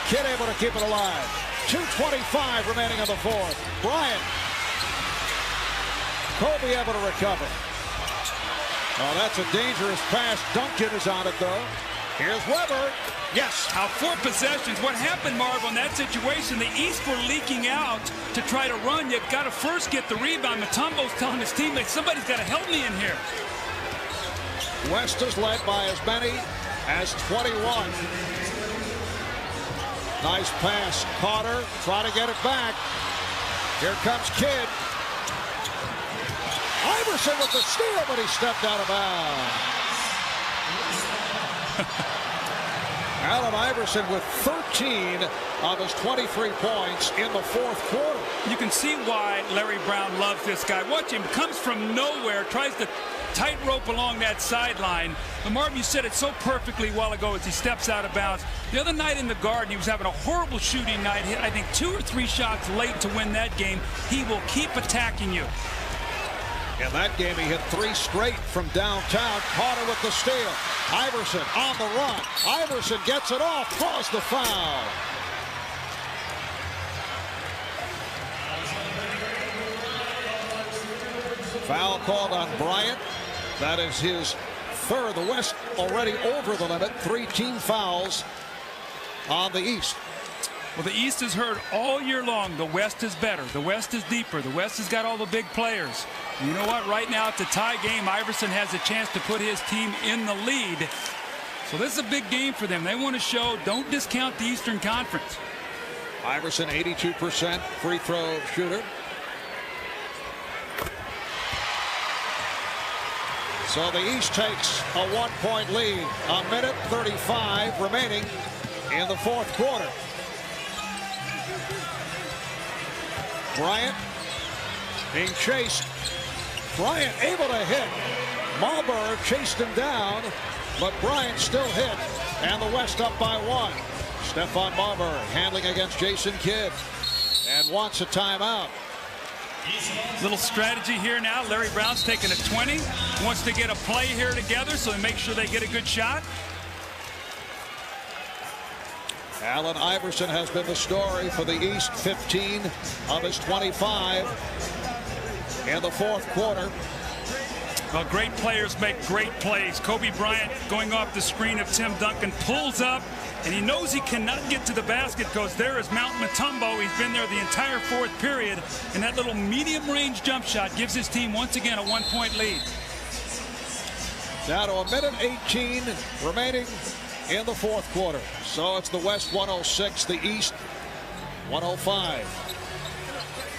Kidd able to keep it alive. 2:25 remaining in the 4th. Bryant. Kobe able to recover. Oh, that's a dangerous pass. Duncan is on it, though. Here's Weber. Yes. Now 4 possessions. What happened, Marv, on that situation? The East were leaking out to try to run. You've got to first get the rebound. Mutombo's telling his teammates, somebody's got to help me in here. West is led by as many as 21. Nice pass. Carter trying to get it back. Here comes Kidd. Iverson with the steal, but he stepped out of bounds. Allen Iverson with 13 of his 23 points in the 4th quarter. You can see why Larry Brown loves this guy. Watch him. Comes from nowhere. Tries to tightrope along that sideline. But Marvin, you said it so perfectly a while ago as he steps out of bounds. The other night in the Garden, he was having a horrible shooting night. Hit, I think, 2 or 3 shots late to win that game. He will keep attacking you. In that game, he hit 3 straight from downtown. Carter with the steal. Iverson on the run. Iverson gets it off, draws the foul. Foul called on Bryant. That is his 3rd. The West already over the limit. 3 team fouls on the East. Well, the East has heard all year long the West is better. The West is deeper. The West has got all the big players. You know what? Right now, it's a tie game. Iverson has a chance to put his team in the lead. So this is a big game for them. They want to show, don't discount the Eastern Conference. Iverson, 82% free throw shooter. So the East takes a 1-point lead. A minute 35 remaining in the 4th quarter. Bryant being chased. Bryant able to hit. Marbury chased him down, but Bryant still hit. And the West up by 1. Stephon Marbury handling against Jason Kidd and wants a timeout. Little strategy here now. Larry Brown's taking a 20. Wants to get a play here together so they make sure they get a good shot. Allen Iverson has been the story for the East. 15 of his 25 in the 4th quarter. Well, great players make great plays. Kobe Bryant going off the screen of Tim Duncan, pulls up, and he knows he cannot get to the basket because there is Mount Mutombo. He's been there the entire 4th period, and that little medium-range jump shot gives his team once again a 1-point lead. Down to a minute 18 remaining in the fourth quarter. So it's the West 106, the East 105.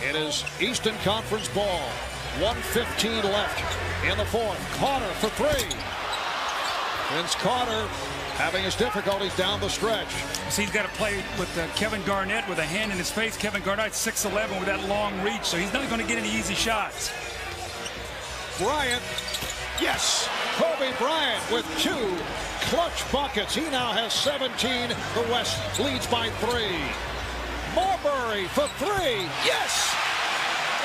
It is Eastern Conference ball. 1:15 left in the fourth. Carter for three. Vince Carter having his difficulties down the stretch. So he's got to play with Kevin Garnett with a hand in his face. Kevin Garnett 6'11" with that long reach, so he's not going to get any easy shots. Bryant, yes, Kobe Bryant with 2 clutch buckets. He now has 17. The West leads by 3. Marbury for 3, yes,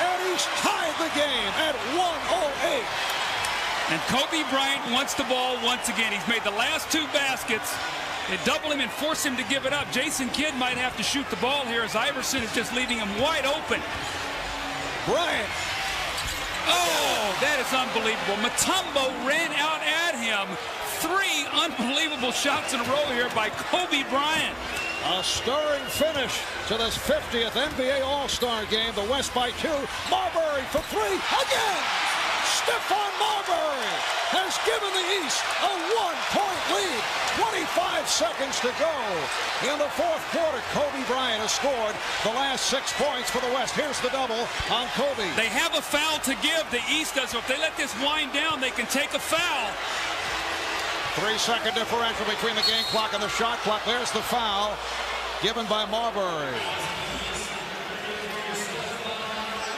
and he's tied the game at 1:08. And Kobe Bryant wants the ball once again. He's made the last 2 baskets. They double him and force him to give it up. Jason Kidd might have to shoot the ball here as Iverson is just leaving him wide open. Bryant. Oh, that is unbelievable. Mutombo ran out at him. 3 unbelievable shots in a row here by Kobe Bryant. A stirring finish to this 50th NBA All-Star game. The West by 2. Marbury for 3 again. Stephon Marbury has given the East a 1-point lead. 25 seconds to go. In the fourth quarter, Kobe Bryant has scored the last 6 points for the West. Here's the double on Kobe. They have a foul to give. The East does. So if they let this wind down, they can take a foul. 3-second differential between the game clock and the shot clock. There's the foul given by Marbury.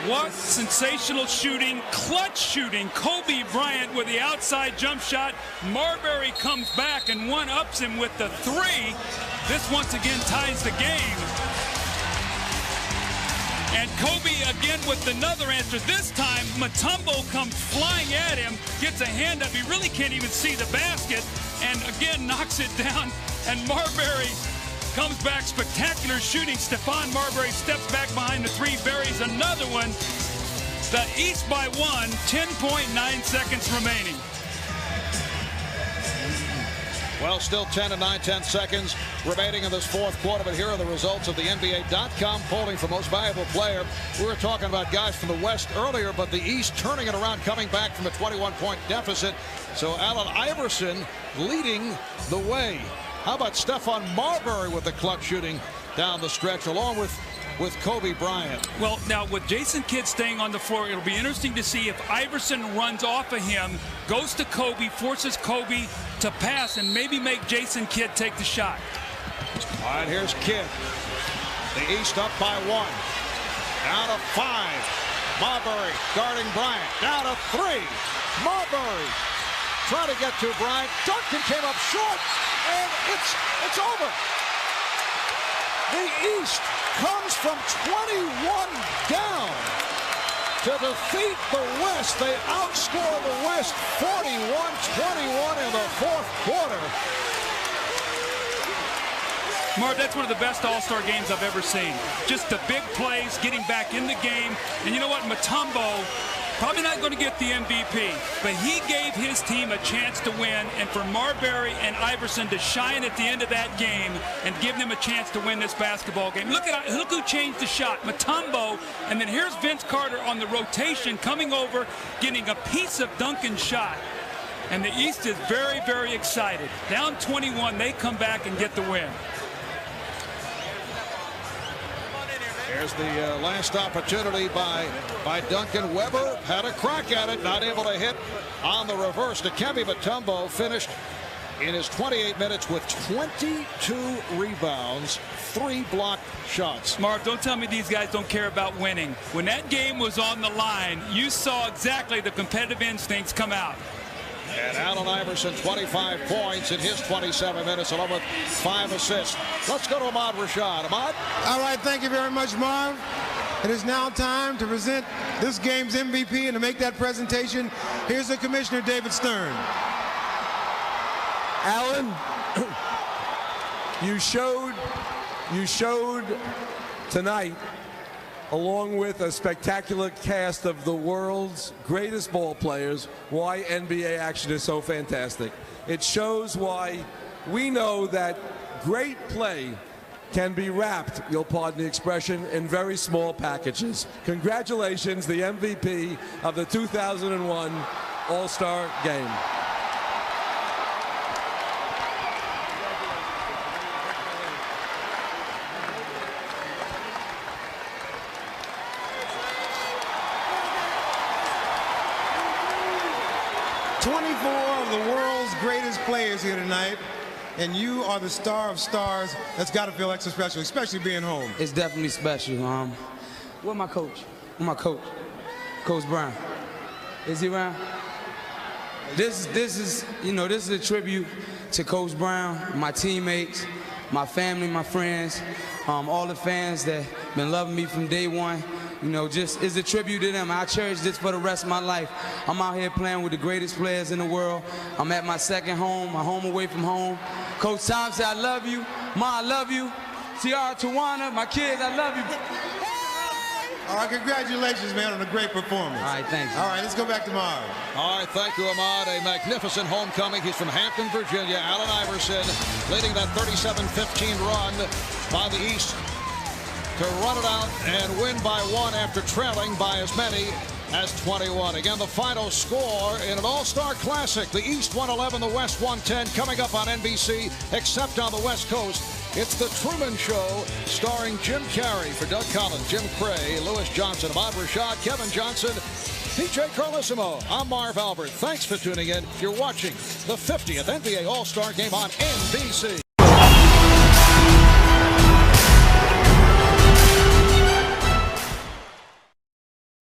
What sensational shooting, clutch shooting. Kobe Bryant with the outside jump shot. Marbury comes back and one-ups him with the 3. This once again ties the game. And Kobe again with another answer. This time, Mutombo comes flying at him, gets a hand up. He really can't even see the basket, and again knocks it down. And Marbury comes back, spectacular shooting. Stephon Marbury steps back behind the 3, buries another one. The East by 1, 10.9 seconds remaining. Well, still 10 and 9/10 seconds remaining in this fourth quarter, but here are the results of the NBA.com polling for most valuable player. We were talking about guys from the West earlier, but the East turning it around, coming back from a 21-point deficit. So Allen Iverson leading the way. How about Stephon Marbury with the clutch shooting down the stretch, along with Kobe Bryant? Well, now with Jason Kidd staying on the floor, it'll be interesting to see if Iverson runs off of him, goes to Kobe, forces Kobe to pass, and maybe make Jason Kidd take the shot. All right, here's Kidd. The East up by 1. Down to 5. Marbury guarding Bryant. Down to 3. Marbury trying to get to Bryant. Duncan came up short, and it's over. The East comes from 21 down to defeat the West. They outscore the West 41-21 in the fourth quarter. Marv, that's one of the best All-Star games I've ever seen. Just the big plays, getting back in the game. And you know what? Mutombo, probably not going to get the MVP, but he gave his team a chance to win, and for Marbury and Iverson to shine at the end of that game and give them a chance to win this basketball game. Look who changed the shot, Mutombo, and then here's Vince Carter on the rotation coming over, getting a piece of Duncan's shot. And the East is very, very excited. Down 21, they come back and get the win. There's the last opportunity by Duncan. Weber had a crack at it, not able to hit on the reverse. Dikembe Mutombo finished in his 28 minutes with 22 rebounds, 3 blocked shots. Marv, don't tell me these guys don't care about winning. When that game was on the line, you saw exactly the competitive instincts come out. And Allen Iverson, 25 points in his 27 minutes, along with 5 assists. Let's go to Ahmad Rashad. Ahmad? All right, thank you very much, Marv. It is now time to present this game's MVP, and to make that presentation, here's the Commissioner, David Stern. Allen, you showed tonight, along with a spectacular cast of the world's greatest ball players, why NBA action is so fantastic. It shows why we know that great play can be wrapped, you'll pardon the expression, in very small packages. Congratulations, the MVP of the 2001 All-Star Game. 24 of the world's greatest players here tonight, and you are the star of stars. That's got to feel extra special, especially being home. It's definitely special. Where's my coach? Where's my coach? Coach Brown. Is he around? This is a tribute to Coach Brown, my teammates, my family, my friends, all the fans that been loving me from day one. Just is a tribute to them. I cherish this for the rest of my life. I'm out here playing with the greatest players in the world. I'm at my second home, my home away from home. Coach Tom said, I love you. Ma, I love you. Tiara, Tawana, my kids, I love you. All right, congratulations, man, on a great performance. All right, thanks. All right, let's go back to Marv. All right, thank you, Ahmad. A magnificent homecoming. He's from Hampton, Virginia. Allen Iverson leading that 37-15 run by the East to run it out and win by one after trailing by as many as 21. Again, the final score in an all-star classic. The East 111, the West 110, coming up on NBC, except on the West Coast. It's The Truman Show, starring Jim Carrey. For Doug Collins, Jim Cray, Lewis Johnson, Ahmad Rashad, Kevin Johnson, PJ Carlissimo. I'm Marv Albert. Thanks for tuning in. You're watching the 50th NBA All-Star Game on NBC.